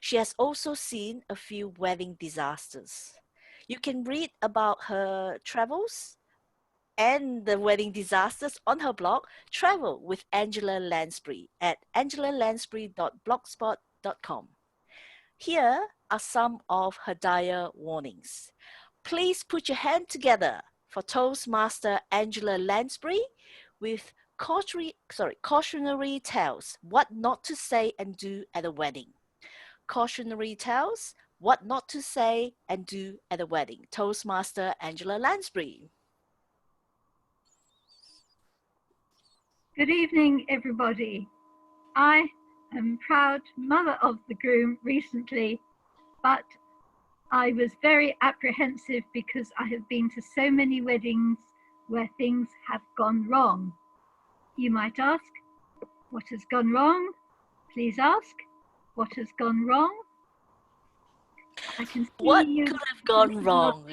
She has also seen a few wedding disasters. You can read about her travels and the wedding disasters on her blog, Travel with Angela Lansbury at angelalansbury.blogspot.com. Here are some of her dire warnings. Please put your hand together for Toastmaster Angela Lansbury with cautionary tales, what not to say and do at a wedding. Cautionary tales, what not to say and do at a wedding. Toastmaster Angela Lansbury. Good evening, everybody. I am proud mother of the groom recently, but I was very apprehensive because I have been to so many weddings where things have gone wrong. You might ask, what has gone wrong? Please ask, what has gone wrong? I can see What you. could have gone wrong?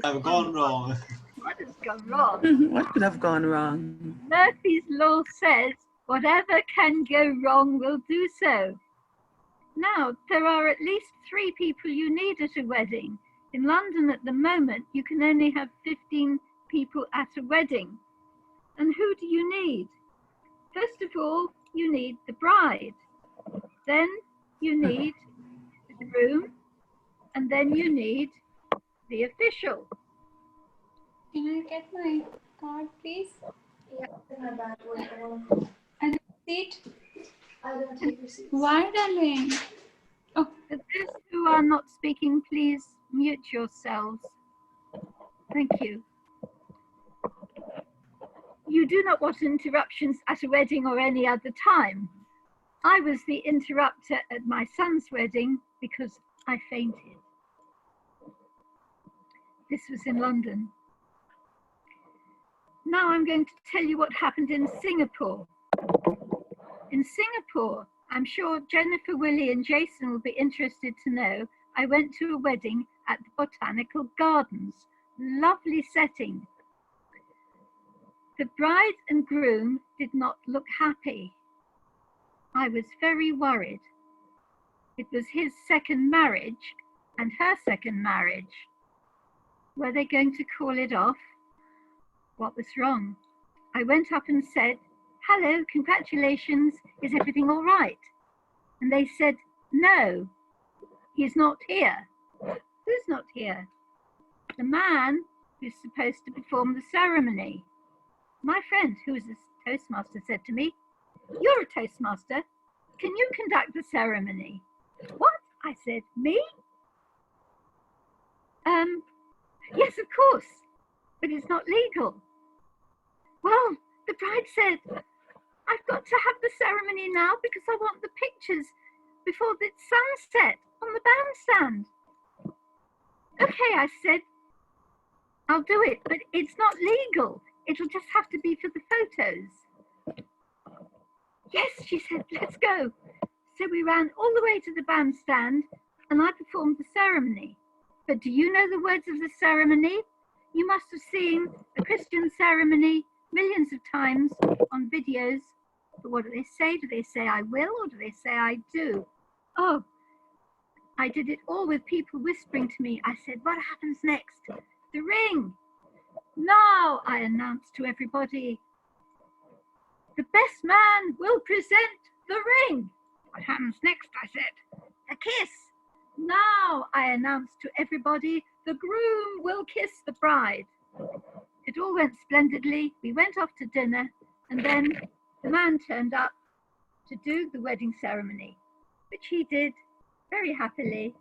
I've gone wrong. What has gone wrong? What could have gone wrong? Murphy's Law says, whatever can go wrong will do so. Now, there are at least 3 people you need at a wedding. In London at the moment, you can only have 15 people at a wedding. And who do you need? First of all, you need the bride. Then you need the groom. And then you need the official. Can I get my card, please? And receipt? I don't take receipts. Why, darling? Oh, for those who are not speaking, please mute yourselves. Thank you. You do not want interruptions at a wedding or any other time. I was the interrupter at my son's wedding because I fainted. This was in London. Now I'm going to tell you what happened in Singapore. In Singapore, I'm sure Jennifer, Willie and Jason will be interested to know, I went to a wedding at the Botanical Gardens. Lovely setting. The bride and groom did not look happy. I was very worried. It was his second marriage and her second marriage. Were they going to call it off? What was wrong? I went up and said, "Hello, congratulations, is everything all right?" And they said, "No, he's not here." Who's not here? The man who's supposed to perform the ceremony. My friend, who was a Toastmaster, said to me, "You're a Toastmaster. Can you conduct the ceremony?" What? I said, "Me? Yes, of course, but it's not legal." Well, the bride said, "I've got to have the ceremony now because I want the pictures before the sunset on the bandstand." "Okay," I said, "I'll do it, but it's not legal. It'll just have to be for the photos." "Yes," she said, "let's go." So we ran all the way to the bandstand and I performed the ceremony. But do you know the words of the ceremony? You must have seen a Christian ceremony millions of times on videos. But what do they say? Do they say "I will" or do they say "I do"? Oh, I did it all with people whispering to me. I said, "What happens next?" "The ring." "Now," I announced to everybody, "the best man will present the ring." "What happens next?" I said. "A kiss." "Now," I announced to everybody, "the groom will kiss the bride." It all went splendidly. We went off to dinner and then the man turned up to do the wedding ceremony, which he did very happily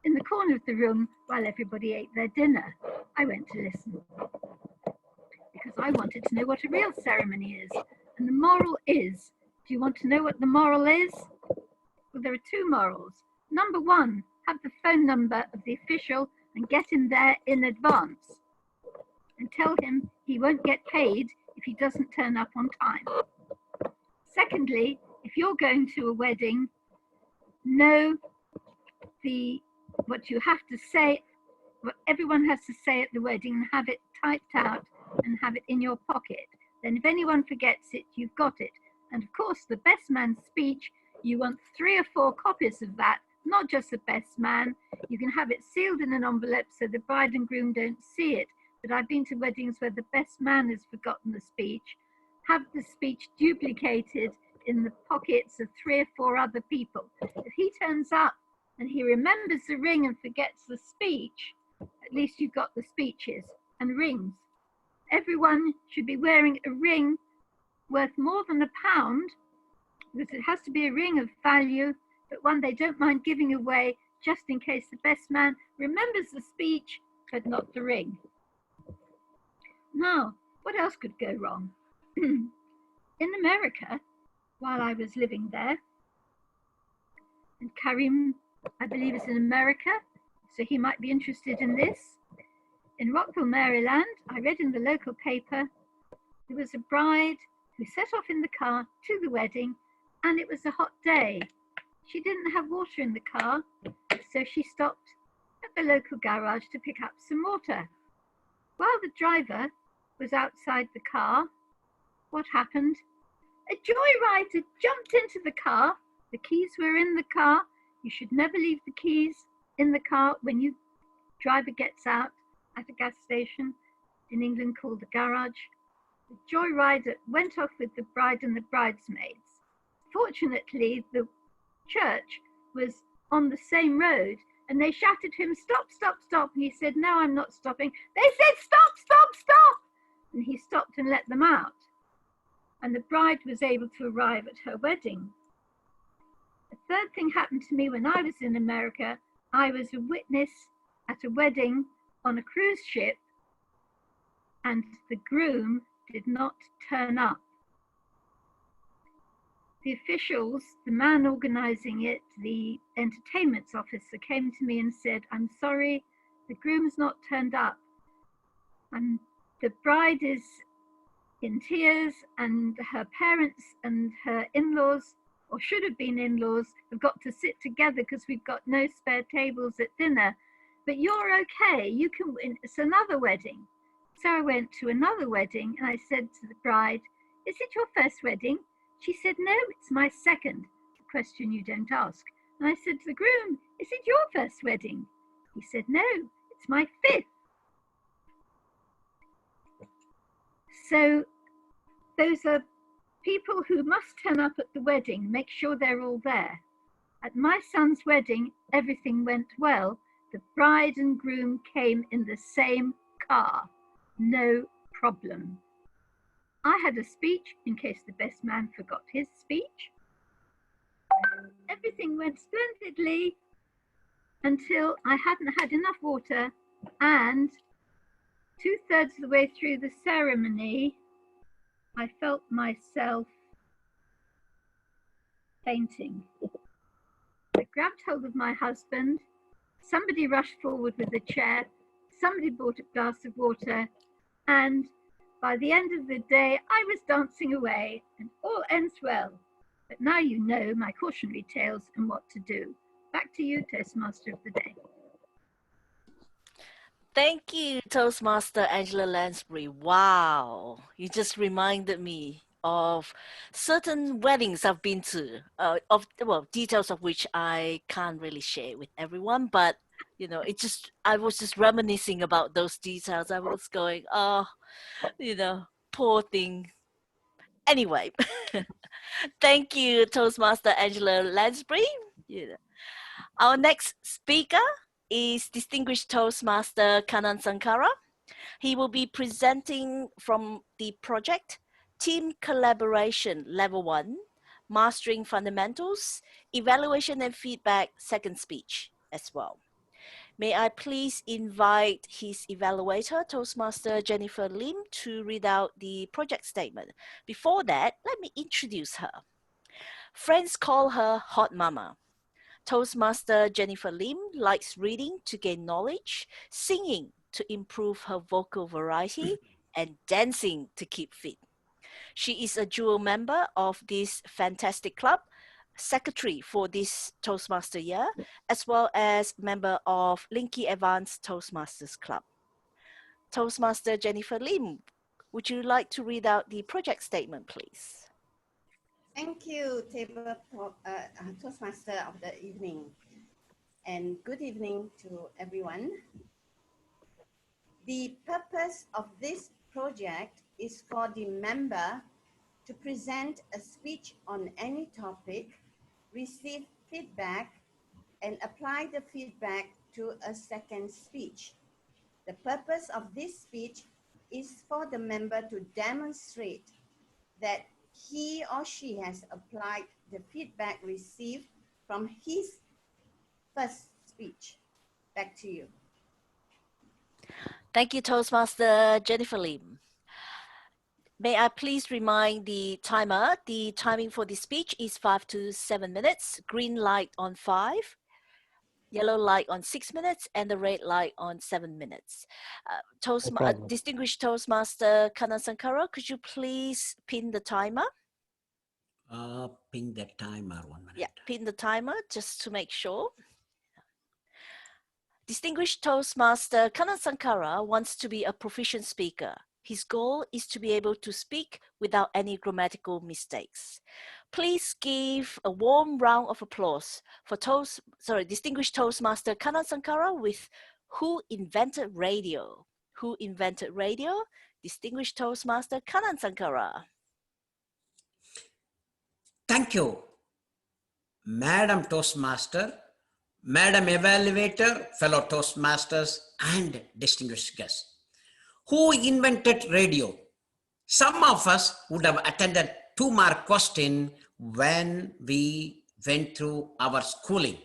in the corner of the room while everybody ate their dinner. I went to listen because I wanted to know what a real ceremony is. And the moral is, do you want to know what the moral is? Well, there are two morals. Number one, have the phone number of the official and get him there in advance and tell him he won't get paid if he doesn't turn up on time. Secondly, if you're going to a wedding, know what you have to say, what everyone has to say at the wedding, and have it typed out and have it in your pocket. Then if anyone forgets it, you've got it. And of course, the best man's speech, you want 3 or 4 copies of that, not just the best man. You can have it sealed in an envelope so the bride and groom don't see it. But I've been to weddings where the best man has forgotten the speech. Have the speech duplicated in the pockets of 3 or 4 other people. If he turns up and he remembers the ring and forgets the speech, at least you've got the speeches and rings. Everyone should be wearing a ring worth more than £1, because it has to be a ring of value, but one they don't mind giving away just in case the best man remembers the speech but not the ring. Now, what else could go wrong? In America, while I was living there, and Karim, I believe, is in America, so he might be interested in this. In Rockville, Maryland, I read in the local paper, there was a bride who set off in the car to the wedding, and it was a hot day. She didn't have water in the car, so she stopped at the local garage to pick up some water. While the driver was outside the car, what happened? A joyrider jumped into the car. The keys were in the car. You should never leave the keys in the car when your driver gets out at a gas station in England called the garage. The joyrider went off with the bride and the bridesmaids. Fortunately, the church was on the same road and they shouted to him, "Stop, stop, stop." And he said, "No, I'm not stopping." They said, "Stop, stop, stop." And he stopped and let them out. And the bride was able to arrive at her wedding. The third thing happened to me when I was in America. I was a witness at a wedding on a cruise ship, and the groom did not turn up. The officials, the man organizing it, the entertainment officer, came to me and said, "I'm sorry, the groom's not turned up. And the bride is in tears, and her parents and her in-laws, or should have been in-laws, have got to sit together because we've got no spare tables at dinner. But you're okay, you can win. It's another wedding. So I went to another wedding and I said to the bride, is it your first wedding? She said, no, it's my second. A question you don't ask. And I said to the groom, is it your first wedding? He said, no, it's my fifth. So those are people who must turn up at the wedding, make sure they're all there. At my son's wedding, everything went well. The bride and groom came in the same car, no problem. I had a speech in case the best man forgot his speech. Everything went splendidly until I hadn't had enough water, and 2/3 of the way through the ceremony, I felt myself fainting. I grabbed hold of my husband. Somebody rushed forward with a chair. Somebody brought a glass of water. And by the end of the day, I was dancing away, and all ends well. But now you know my cautionary tales and what to do. Back to you, Toastmaster of the Day. Thank you, Toastmaster Angela Lansbury. Wow, you just reminded me of certain weddings I've been to, details of which I can't really share with everyone, but you know, I was just reminiscing about those details. I was going, oh, you know, poor thing. Anyway, thank you, Toastmaster Angela Lansbury. Yeah. Our next speaker is distinguished Toastmaster Kanan Sankara. He will be presenting from the project Team Collaboration Level 1, Mastering Fundamentals, Evaluation and Feedback, second speech as well. May I please invite his evaluator, Toastmaster Jennifer Lim, to read out the project statement. Before that, let me introduce her. Friends call her Hot Mama. Toastmaster Jennifer Lim likes reading to gain knowledge, singing to improve her vocal variety, and dancing to keep fit. She is a dual member of this fantastic club, secretary for this Toastmaster year, as well as member of Linky Advanced Toastmasters Club. Toastmaster Jennifer Lim, would you like to read out the project statement, please? Thank you, Toastmaster of the evening, and good evening to everyone. The purpose of this project is for the member to present a speech on any topic, receive feedback, and apply the feedback to a second speech. The purpose of this speech is for the member to demonstrate that he or she has applied the feedback received from his first speech. Back to you. Thank you, Toastmaster Jennifer Lim. May I please remind the timer, the timing for the speech is 5 to 7 minutes, green light on 5, yellow light on 6 minutes, and the red light on 7 minutes. Distinguished Toastmaster Kanan Sankara, could you please pin the timer? Pin the timer, 1 minute. Yeah, pin the timer just to make sure. Distinguished Toastmaster Kanan Sankara wants to be a proficient speaker. His goal is to be able to speak without any grammatical mistakes. Please give a warm round of applause for distinguished Toastmaster Kanan Sankara with Who Invented Radio? Who Invented Radio? Distinguished Toastmaster Kanan Sankara. Thank you, Madam Toastmaster, Madam Evaluator, fellow Toastmasters, and distinguished guests. Who invented radio? Some of us would have attended 2-mark question when we went through our schooling.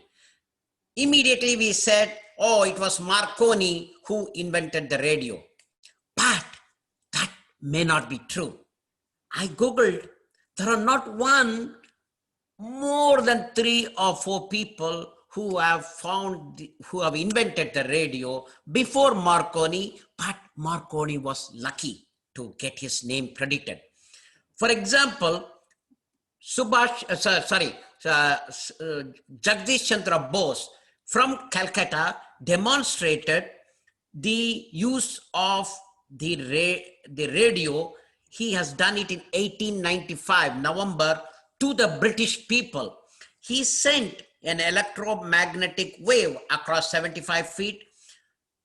Immediately we said, oh, it was Marconi who invented the radio. But that may not be true. I Googled, there are not more than 3 or 4 people who have invented the radio before Marconi, but Marconi was lucky to get his name credited. For example, Jagdish Chandra Bose from Calcutta demonstrated the use of the radio. He has done it in 1895, November, to the British people. He sent an electromagnetic wave across 75 feet.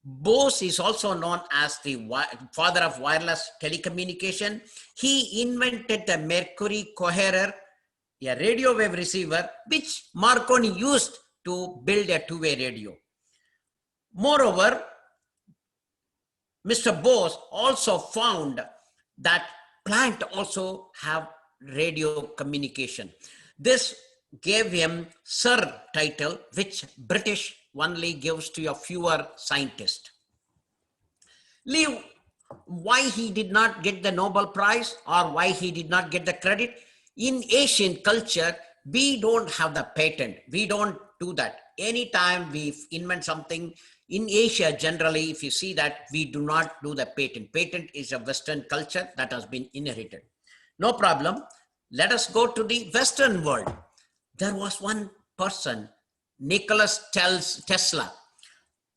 Bose is also known as the father of wireless telecommunication. He invented the Mercury coherer, a radio wave receiver, which Marconi used to build a two-way radio. Moreover, Mr. Bose also found that plant also have radio communication. This gave him Sir title, which British only gives to a fewer scientists. Leave why he did not get the Nobel Prize or why he did not get the credit. In Asian culture, we don't have the patent. We don't do that. Anytime we invent something in Asia, generally, if you see that, we do not do the patent. Patent is a Western culture that has been inherited. No problem. Let us go to the Western world. There was one person, Nikola Tesla.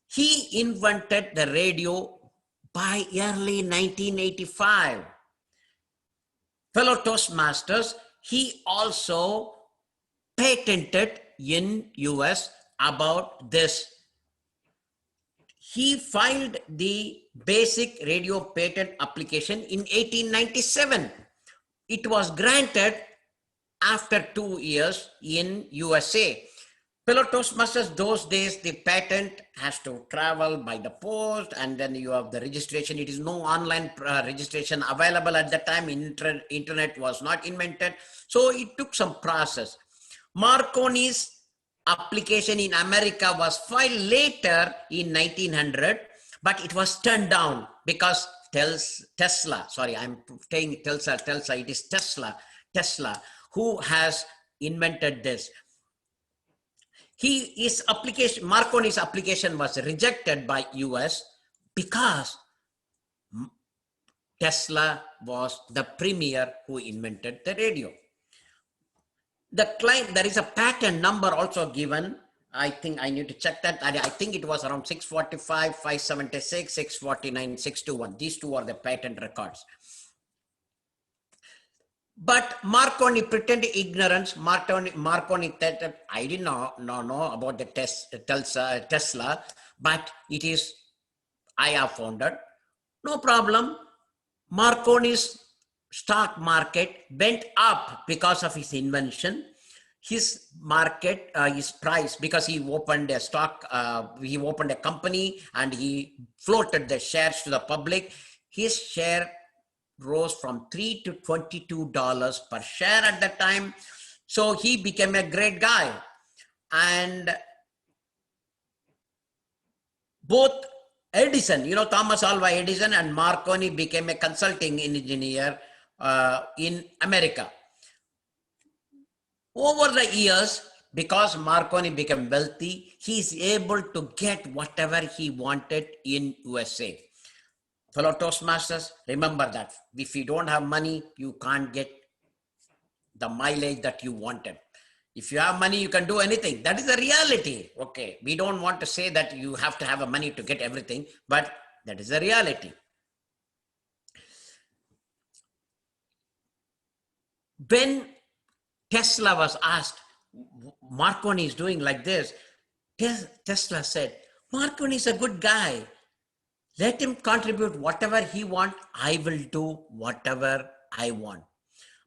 He invented the radio by early 1985. Fellow Toastmasters, he also patented in US about this. He filed the basic radio patent application in 1897. It was granted after 2 years in USA. Fellow Toastmasters, those days, the patent has to travel by the post, and then you have the registration. It is no online registration available at the time. Internet was not invented. So it took some process. Marconi's application in America was filed later in 1900, but it was turned down because Tesla, sorry, I'm saying Tesla, it is Tesla, who has invented this. Marconi's application was rejected by US because Tesla was the premier who invented the radio. The claim, there is a patent number also given. I think I need to check that. I think it was around 645, 576, 649, 621. These two are the patent records. But Marconi pretended ignorance. Marconi said, I didn't know about the Tesla, but it is, I have founded. No problem. Marconi's stock market went up because of his invention. His market, his price, because he opened a stock, he opened a company and he floated the shares to the public. His share rose from $3 to $22 per share at that time. So he became a great guy. And both Edison, Thomas Alva Edison and Marconi became a consulting engineer in America. Over the years, because Marconi became wealthy, he is able to get whatever he wanted in USA. Fellow Toastmasters, remember that. If you don't have money, you can't get the mileage that you wanted. If you have money, you can do anything. That is the reality. Okay, we don't want to say that you have to have money to get everything, but that is the reality. When Tesla was asked, Marconi is doing like this, Tesla said, Marconi is a good guy. Let him contribute whatever he wants. I will do whatever I want.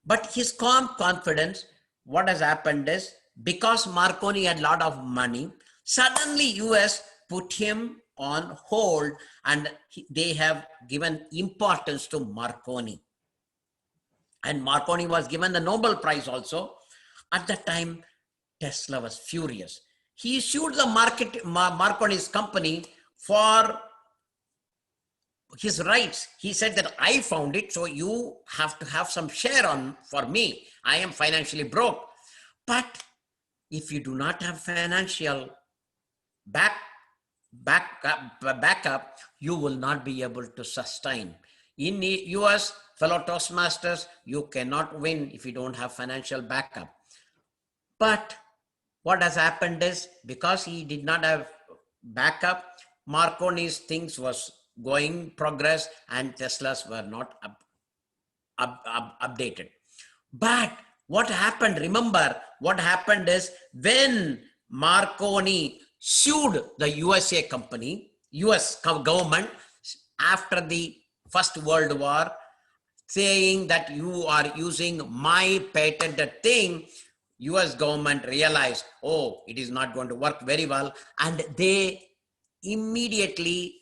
But his calm confidence, what has happened is, because Marconi had a lot of money, suddenly US put him on hold and they have given importance to Marconi. And Marconi was given the Nobel Prize also. At that time, Tesla was furious. He sued the Marconi's company for his rights. He said that I found it, so you have to have some share on for me. I am financially broke. But if you do not have financial backup, you will not be able to sustain. In the US, fellow Toastmasters, you cannot win if you don't have financial backup. But what has happened is, because he did not have backup, Marconi's things was going progress and Tesla's were not updated. But what happened, remember, what happened is when Marconi sued the USA company, US government, after the First World War, saying that you are using my patented thing, US government realized, oh, it is not going to work very well. And they immediately,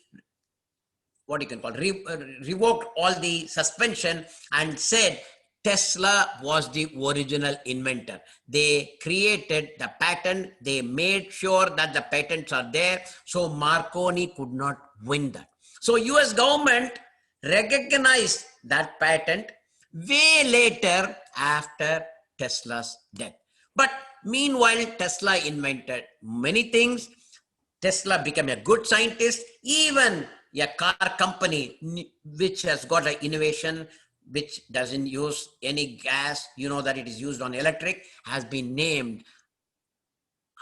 what you can call, revoked all the suspension and said Tesla was the original inventor. They created the patent. They made sure that the patents are there. So Marconi could not win that. So US government recognized that patent way later after Tesla's death. But meanwhile, Tesla invented many things. Tesla became a good scientist. Even a car company which has got an innovation which doesn't use any gas, you know that it is used on electric, has been named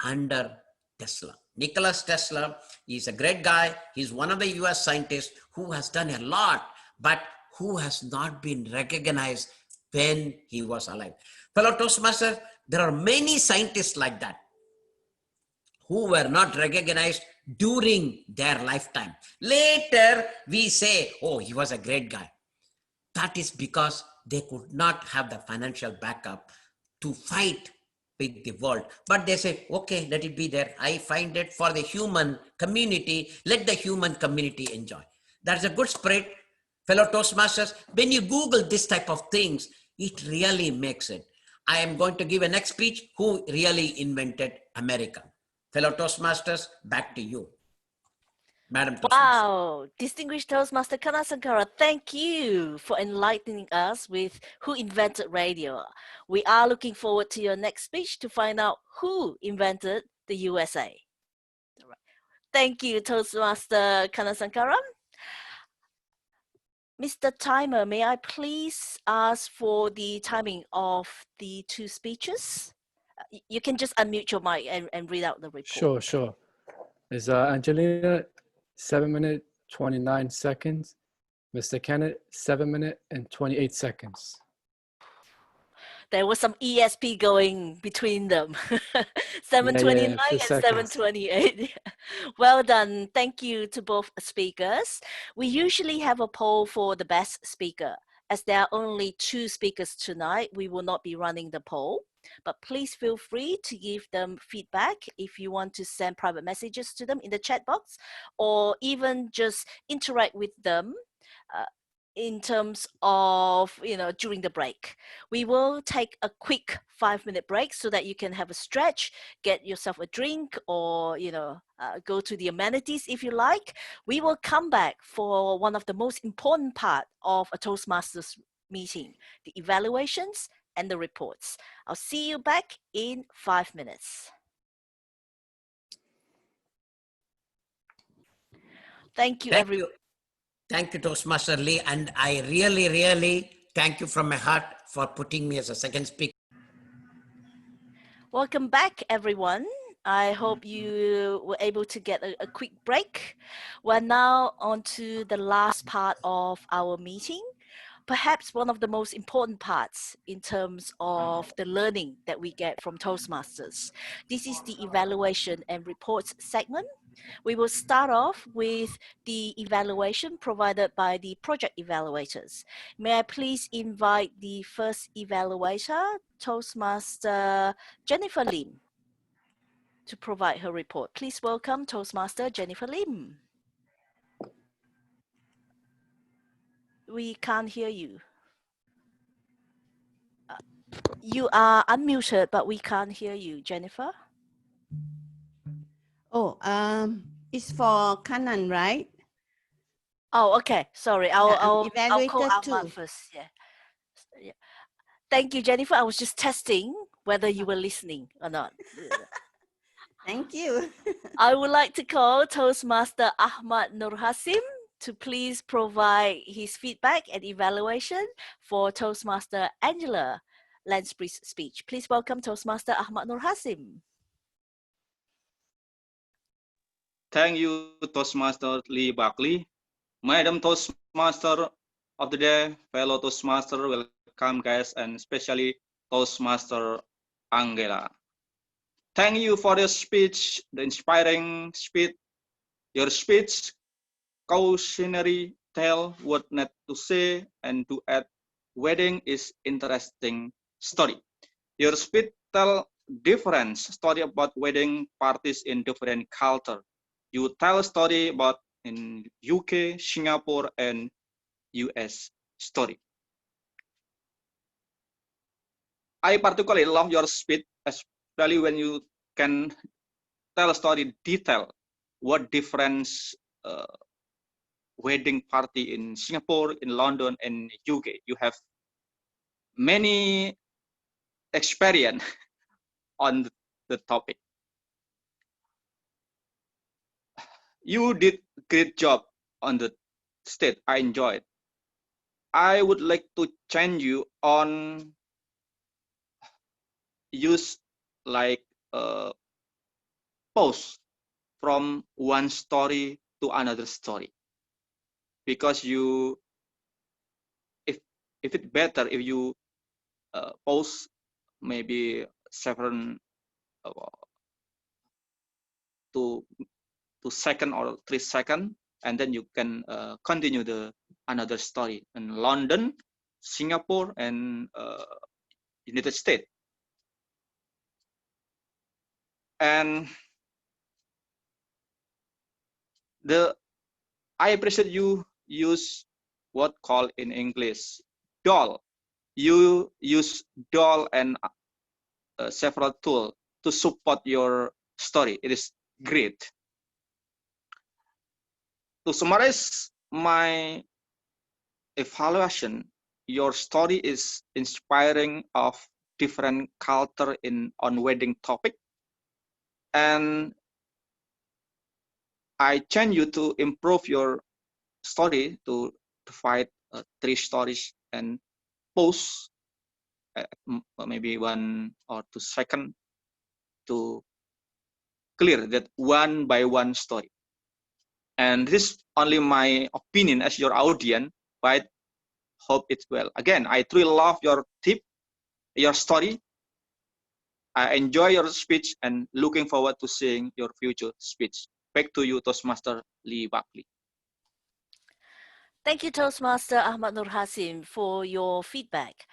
under Tesla. Nikola Tesla is a great guy. He's one of the US scientists who has done a lot, but who has not been recognized when he was alive. Fellow Toastmasters, there are many scientists like that who were not recognized during their lifetime. Later, we say, oh, he was a great guy. That is because they could not have the financial backup to fight with the world. But they say, okay, let it be there. I find it for the human community. Let the human community enjoy. That's a good spirit. Fellow Toastmasters, when you Google this type of things, it really makes it. I am going to give a next speech who really invented America. Fellow Toastmasters, back to you. Madam Toastmaster. Wow, distinguished Toastmaster Kana Sankara, thank you for enlightening us with who invented radio. We are looking forward to your next speech to find out who invented the USA. Thank you, Toastmaster Kana Sankara. Mr. Timer, may I please ask for the timing of the two speeches? You can just unmute your mic and read out the report. Sure. Is Angelina 7 minutes 29 seconds? Mr. Kenneth 7 minutes and 28 seconds. There was some ESP going between them. 7:29 and 7:28. Well done. Thank you to both speakers. We usually have a poll for the best speaker. As there are only two speakers tonight, we will not be running the poll. But please feel free to give them feedback if you want to send private messages to them in the chat box, or even just interact with them in terms of, during the break. We will take a quick 5-minute break so that you can have a stretch, get yourself a drink, or, go to the amenities if you like. We will come back for one of the most important part of a Toastmasters meeting, the evaluations and the reports. I'll see you back in 5 minutes. Thank you, everyone. Thank you, Toastmaster Lee. And I really thank you from my heart for putting me as a second speaker. Welcome back, everyone. I hope you were able to get a quick break. We're now on to the last part of our meeting. Perhaps one of the most important parts in terms of the learning that we get from Toastmasters. This is the evaluation and reports segment. We will start off with the evaluation provided by the project evaluators. May I please invite the first evaluator, Toastmaster Jennifer Lim, to provide her report. Please welcome Toastmaster Jennifer Lim. We can't hear you. You are unmuted, but we can't hear you, Jennifer. Oh, it's for Kanan, right? Oh, okay. Sorry, I'll call evaluator Ahmad too. first. Yeah. Thank you, Jennifer. I was just testing whether you were listening or not. Thank you. I would like to call Toastmaster Ahmad Nur Hasim. to please provide his feedback and evaluation for Toastmaster Angela Lansbury's speech. Please welcome Toastmaster Ahmad Nur Hasim. Thank you, Toastmaster Lee Buckley. Madam Toastmaster of the day, fellow Toastmaster, welcome guys, and especially Toastmaster Angela. Thank you for your speech, the inspiring speech. Your speech cautionary tale what not to say and to add wedding is interesting story. Your speech tell different story about wedding parties in different culture. You tell a story about in UK, Singapore, and US story. I particularly love your speech, especially when you can tell a story detail what difference wedding party in Singapore, in London, and UK. You have many experience on the topic. You did great job on the state. I enjoyed. I would like to change you on use like pause from one story to another story, because you if it's better if you pause maybe several to 2 second or 3 second, and then you can continue the another story in London, Singapore, and United States. And I appreciate you use what called in English doll. You use doll and several tools to support your story. It is great. To summarize my evaluation, your story is inspiring of different culture in on wedding topic, and I challenge you to improve your story to provide 3 stories and post maybe 1 or 2 seconds to clear that one by one story. And this is only my opinion as your audience, but hope it's well. Again, I truly love your tip, your story. I enjoy your speech and looking forward to seeing your future speech. Back to you, Toastmaster Lee Buckley. Thank you, Toastmaster Ahmad Nur Hasim, for your feedback.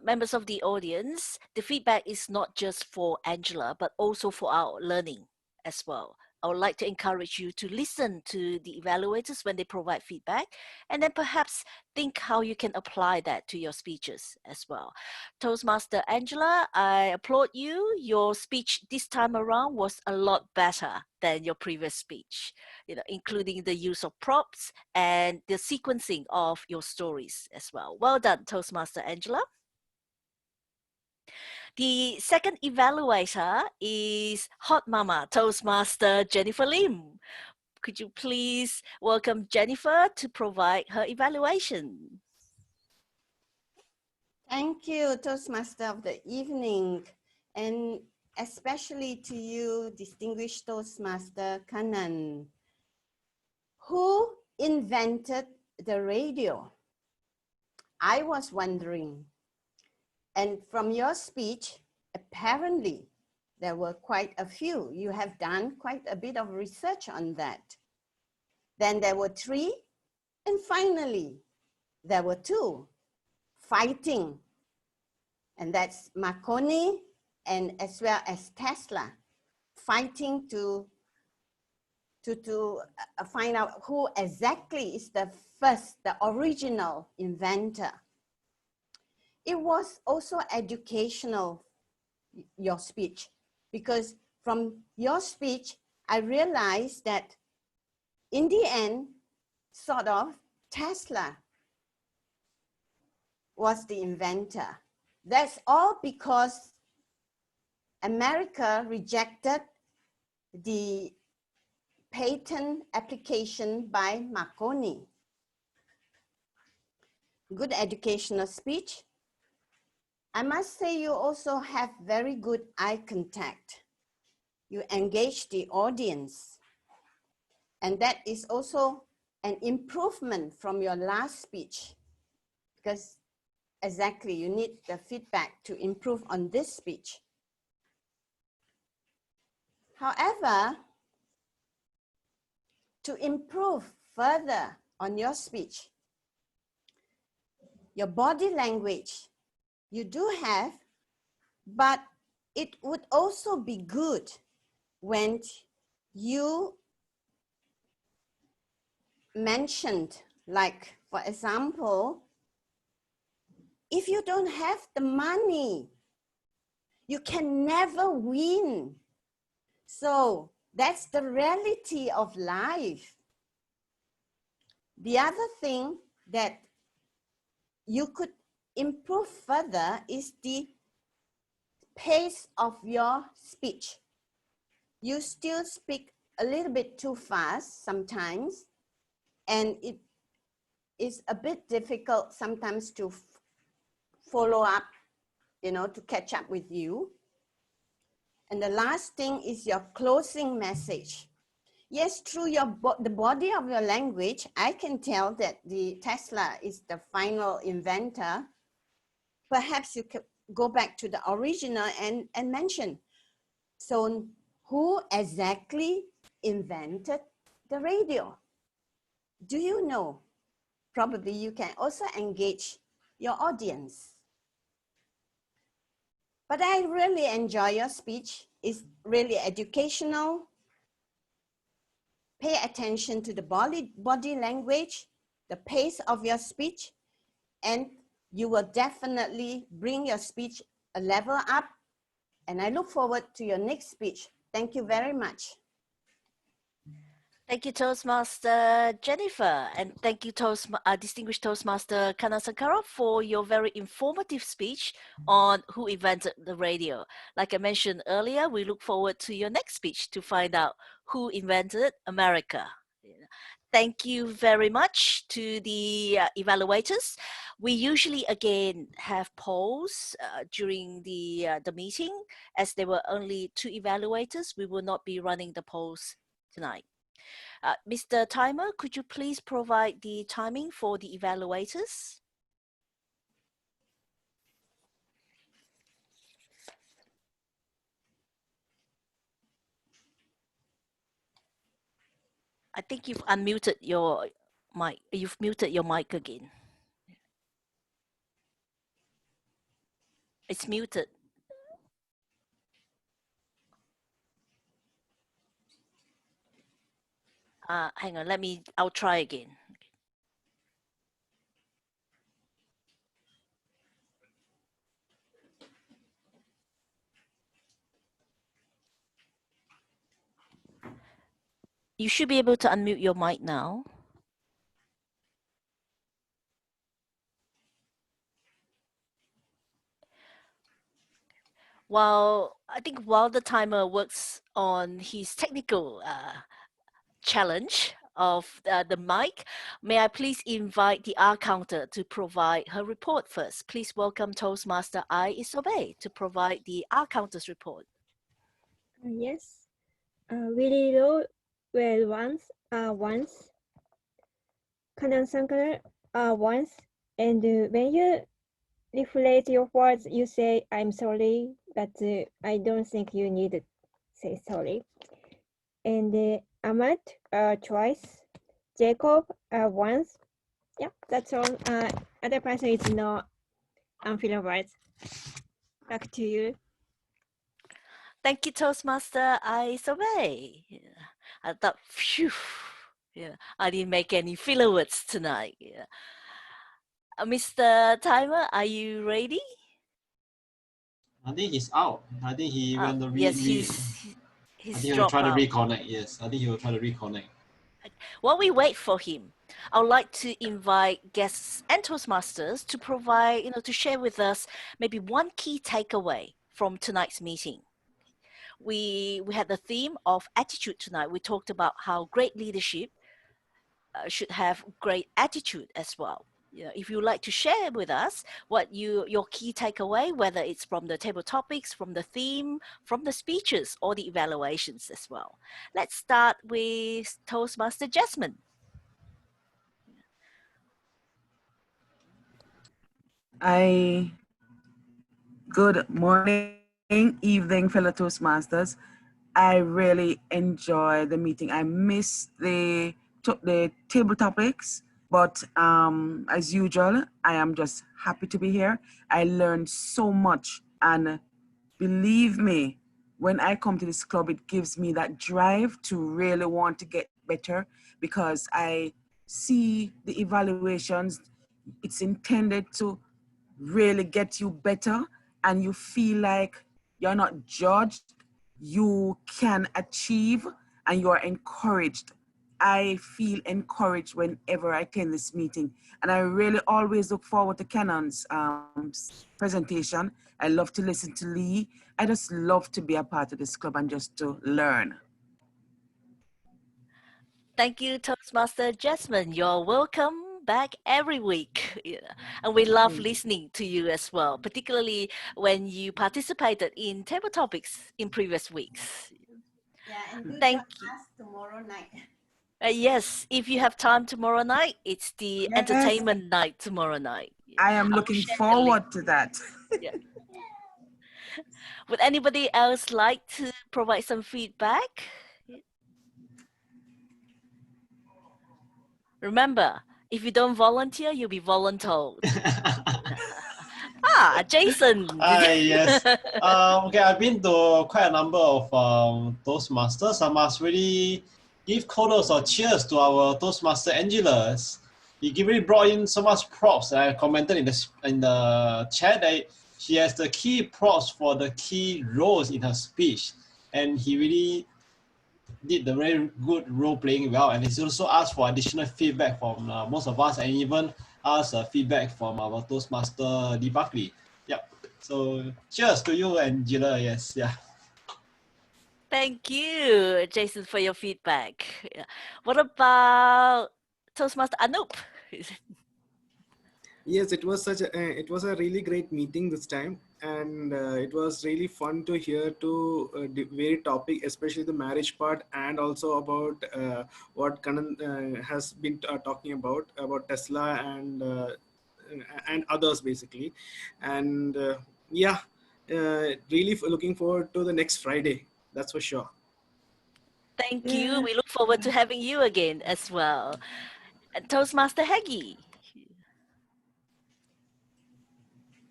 Members of the audience, the feedback is not just for Angela, but also for our learning as well. I would like to encourage you to listen to the evaluators when they provide feedback, and then perhaps think how you can apply that to your speeches as well. Toastmaster Angela, I applaud you. Your speech this time around was a lot better than your previous speech, including the use of props and the sequencing of your stories as well. Well done, Toastmaster Angela. The second evaluator is Hot Mama Toastmaster Jennifer Lim. Could you please welcome Jennifer to provide her evaluation? Thank you, Toastmaster of the evening, and especially to you, distinguished Toastmaster Kanan. Who invented the radio? I was wondering. And from your speech, apparently there were quite a few. You have done quite a bit of research on that. Then there were 3, and finally there were 2 fighting, and that's Marconi and as well as Tesla, fighting to find out who exactly is the original inventor. It was also educational, your speech, because from your speech, I realized that in the end, sort of, Tesla was the inventor. That's all because America rejected the patent application by Marconi. Good educational speech. I must say you also have very good eye contact. You engage the audience. And that is also an improvement from your last speech, because exactly you need the feedback to improve on this speech. However, to improve further on your speech, your body language you do have, but it would also be good when you mentioned, like, for example, if you don't have the money, you can never win. So that's the reality of life. The other thing that you could improve further is the pace of your speech. You still speak a little bit too fast sometimes, and it is a bit difficult sometimes to follow up, to catch up with you. And the last thing is your closing message. Yes, through the body of your language, I can tell that the Tesla is the final inventor. Perhaps you could go back to the original and mention, so who exactly invented the radio? Do you know? Probably you can also engage your audience. But I really enjoy your speech. It's really educational. Pay attention to the body language, the pace of your speech, and you will definitely bring your speech a level up. And I look forward to your next speech. Thank you very much. Thank you, Toastmaster Jennifer, and thank you, distinguished Toastmaster Kanasankara, for your very informative speech on who invented the radio. Like I mentioned earlier, we look forward to your next speech to find out who invented America. Thank you very much to the evaluators. We usually again have polls during the meeting. As there were only 2 evaluators, we will not be running the polls tonight. Mr. Timer, could you please provide the timing for the evaluators? I think you've unmuted your mic. You've muted your mic again. It's muted. Hang on, I'll try again. You should be able to unmute your mic now. While the timer works on his technical challenge of the mic, may I please invite the R counter to provide her report first. Please welcome Toastmaster I Isobe to provide the R counter's report. Yes. Really low well once. Kanan Sankara once. And when you rephrase your words, you say, I'm sorry, but I don't think you need to say sorry. And Ahmad twice. Jacob once. Yeah, that's all. Other person is not unfiller words. Back to you. Thank you, Toastmaster I Isobe. I thought, phew, I didn't make any filler words tonight. Mr. Timer, are you ready? I think he's out. I think he went to yes, he's I think he will try to reconnect. Yes, I think he will try to reconnect. While we wait for him, I would like to invite guests and Toastmasters to provide, to share with us maybe one key takeaway from tonight's meeting. we had the theme of attitude tonight. We talked about how great leadership should have great attitude as well. You know, if you'd like to share with us what your key takeaway, whether it's from the table topics, from the theme, from the speeches, or the evaluations as well. Let's start with Toastmaster Jasmine. Good morning, evening, fellow Toastmasters. I really enjoy the meeting. I missed the table topics, but as usual, I am just happy to be here. I learned so much, and believe me, when I come to this club, it gives me that drive to really want to get better because I see the evaluations. It's intended to really get you better, and you feel like you're not judged, you can achieve, and you are encouraged. I feel encouraged whenever I attend this meeting, and I really always look forward to Cannon's presentation. I love to listen to Lee. I just love to be a part of this club and just to learn. Thank you, Toastmaster Jasmine. You're welcome back every week. Yeah. And we love listening to you as well, particularly when you participated in table topics in previous weeks. Yeah, and do Thank join you. us tomorrow night. Yes, if you have time tomorrow night, it's the entertainment night tomorrow night. I am looking forward to that. Yeah. Would anybody else like to provide some feedback? Remember, if you don't volunteer, you'll be voluntold. Jason. Hi, yes. Okay, I've been to quite a number of Toastmasters. I must really give kudos or cheers to our Toastmaster Angela. He really brought in so much props. I commented in the chat that she has the key props for the key roles in her speech, and he really did the very good role playing well, and he's also asked for additional feedback from most of us, and even asked feedback from our Toastmaster Lee Buckley. Yep. So cheers to you, Angela. Yes. Yeah. Thank you, Jason, for your feedback. Yeah. What about Toastmaster Anup? Yes, it was a really great meeting this time, and it was really fun to hear to the very topic, especially the marriage part, and also about what Kanan has been talking about Tesla and others basically, and really looking forward to the next Friday. That's for sure. Thank you. We look forward to having you again as well. And Toastmaster Heggie.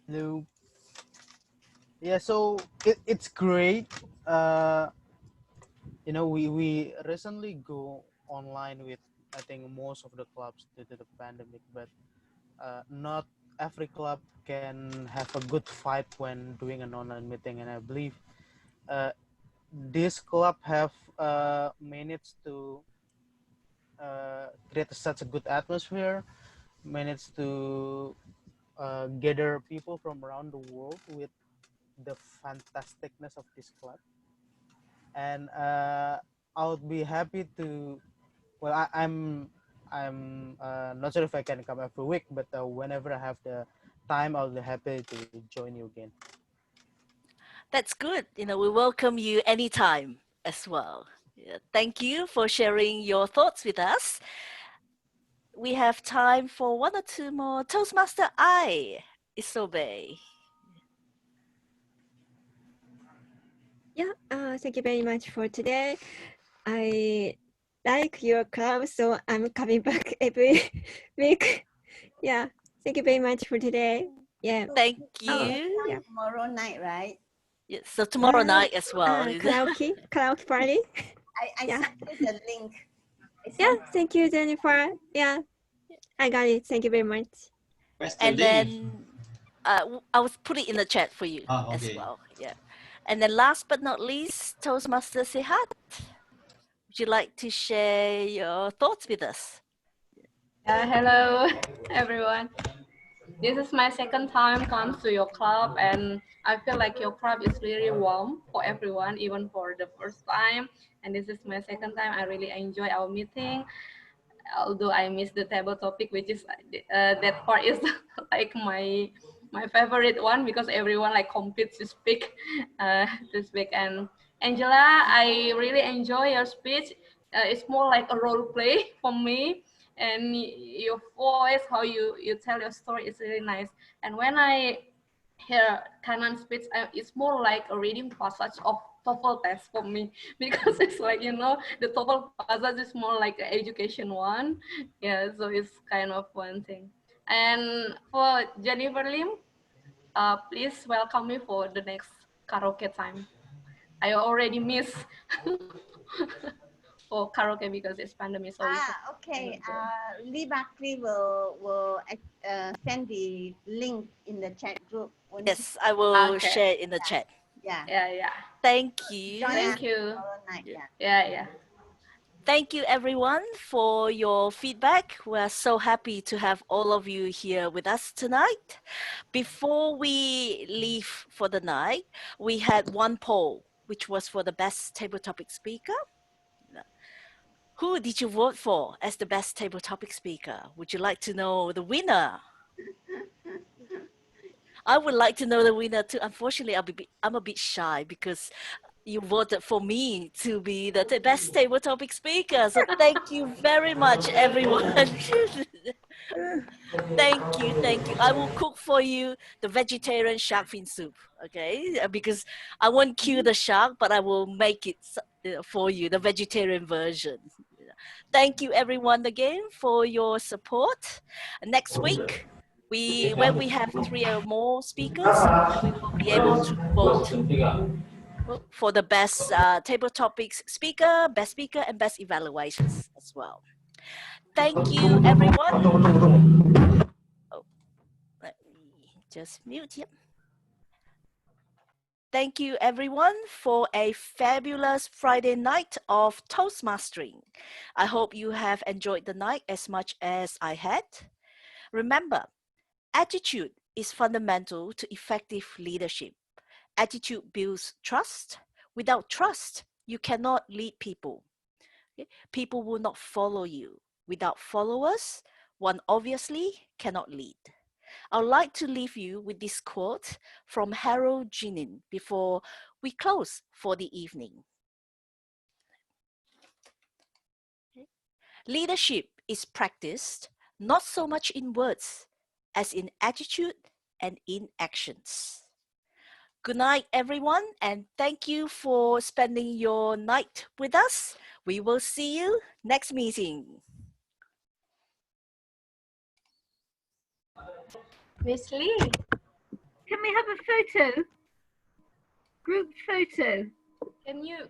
Hello. Yeah, so it's great. We recently go online with, I think, most of the clubs due to the pandemic, but not every club can have a good vibe when doing an online meeting, and I believe this club have managed to create such a good atmosphere, managed to gather people from around the world with the fantasticness of this club, and I would be happy to. Well, I'm not sure if I can come every week, but whenever I have the time, I'll be happy to join you again. That's good. We welcome you anytime as well. Yeah. Thank you for sharing your thoughts with us. We have time for one or two more. Toastmaster I, Isobe. Yeah, thank you very much for today. I like your club, so I'm coming back every week. Yeah, thank you very much for today. Yeah. Thank Oh, you. yeah. Tomorrow night, right? Yeah, so tomorrow night as well. Karaoke party. I Yeah. sent you the link. Yeah, thank you, Jennifer. Yeah, I got it. Thank you very much. And then I will put it in the chat for you as well. Yeah. And then last but not least, Toastmaster Sehat. Would you like to share your thoughts with us? Hello, everyone. This is my second time come to your club, and I feel like your club is really warm for everyone, even for the first time. And this is my second time. I really enjoy our meeting, although I miss the table topic, which is that part is like my favorite one because everyone like competes to speak. And Angela, I really enjoy your speech. It's more like a role play for me, and your voice, how you tell your story is really nice. And when I hear Kanan speech, it's more like a reading passage of TOEFL test for me because it's like, you know, the TOEFL passage is more like an education one. Yeah, so it's kind of one thing. And for Jennifer Lim, please welcome me for the next karaoke time. I already miss for karaoke because it's pandemic. So Okay. Lee Bakri will send the link in the chat group. Yes, I will Okay. share it in the chat. Yeah. Yeah. Thank you. Thank you. Night, Yeah. Thank you, everyone, for your feedback. We're so happy to have all of you here with us tonight. Before we leave for the night, we had one poll, which was for the best table topic speaker. Who did you vote for as the best table topic speaker? Would you like to know the winner? I would like to know the winner too. Unfortunately, I'm a bit shy because you voted for me to be the best table topic speaker. So thank you very much, everyone. Thank you. I will cook for you the vegetarian shark fin soup, okay? Because I won't kill the shark, but I will make it for you, the vegetarian version. Thank you, everyone, again for your support. Next week, when we have 3 or more speakers, we will be able to vote for the best table topics speaker, and best evaluations as well. Thank you, everyone. Oh, let me just mute here. Thank you, everyone, for a fabulous Friday night of Toastmastering. I hope you have enjoyed the night as much as I had. Remember, attitude is fundamental to effective leadership. Attitude builds trust. Without trust, you cannot lead people. People will not follow you. Without followers, one obviously cannot lead. I'd like to leave you with this quote from Harold Ginin before we close for the evening. Leadership is practiced not so much in words as in attitude and in actions. Good night, everyone, and thank you for spending your night with us. We will see you next meeting. Miss Lee. Can we have a photo? Group photo. Can you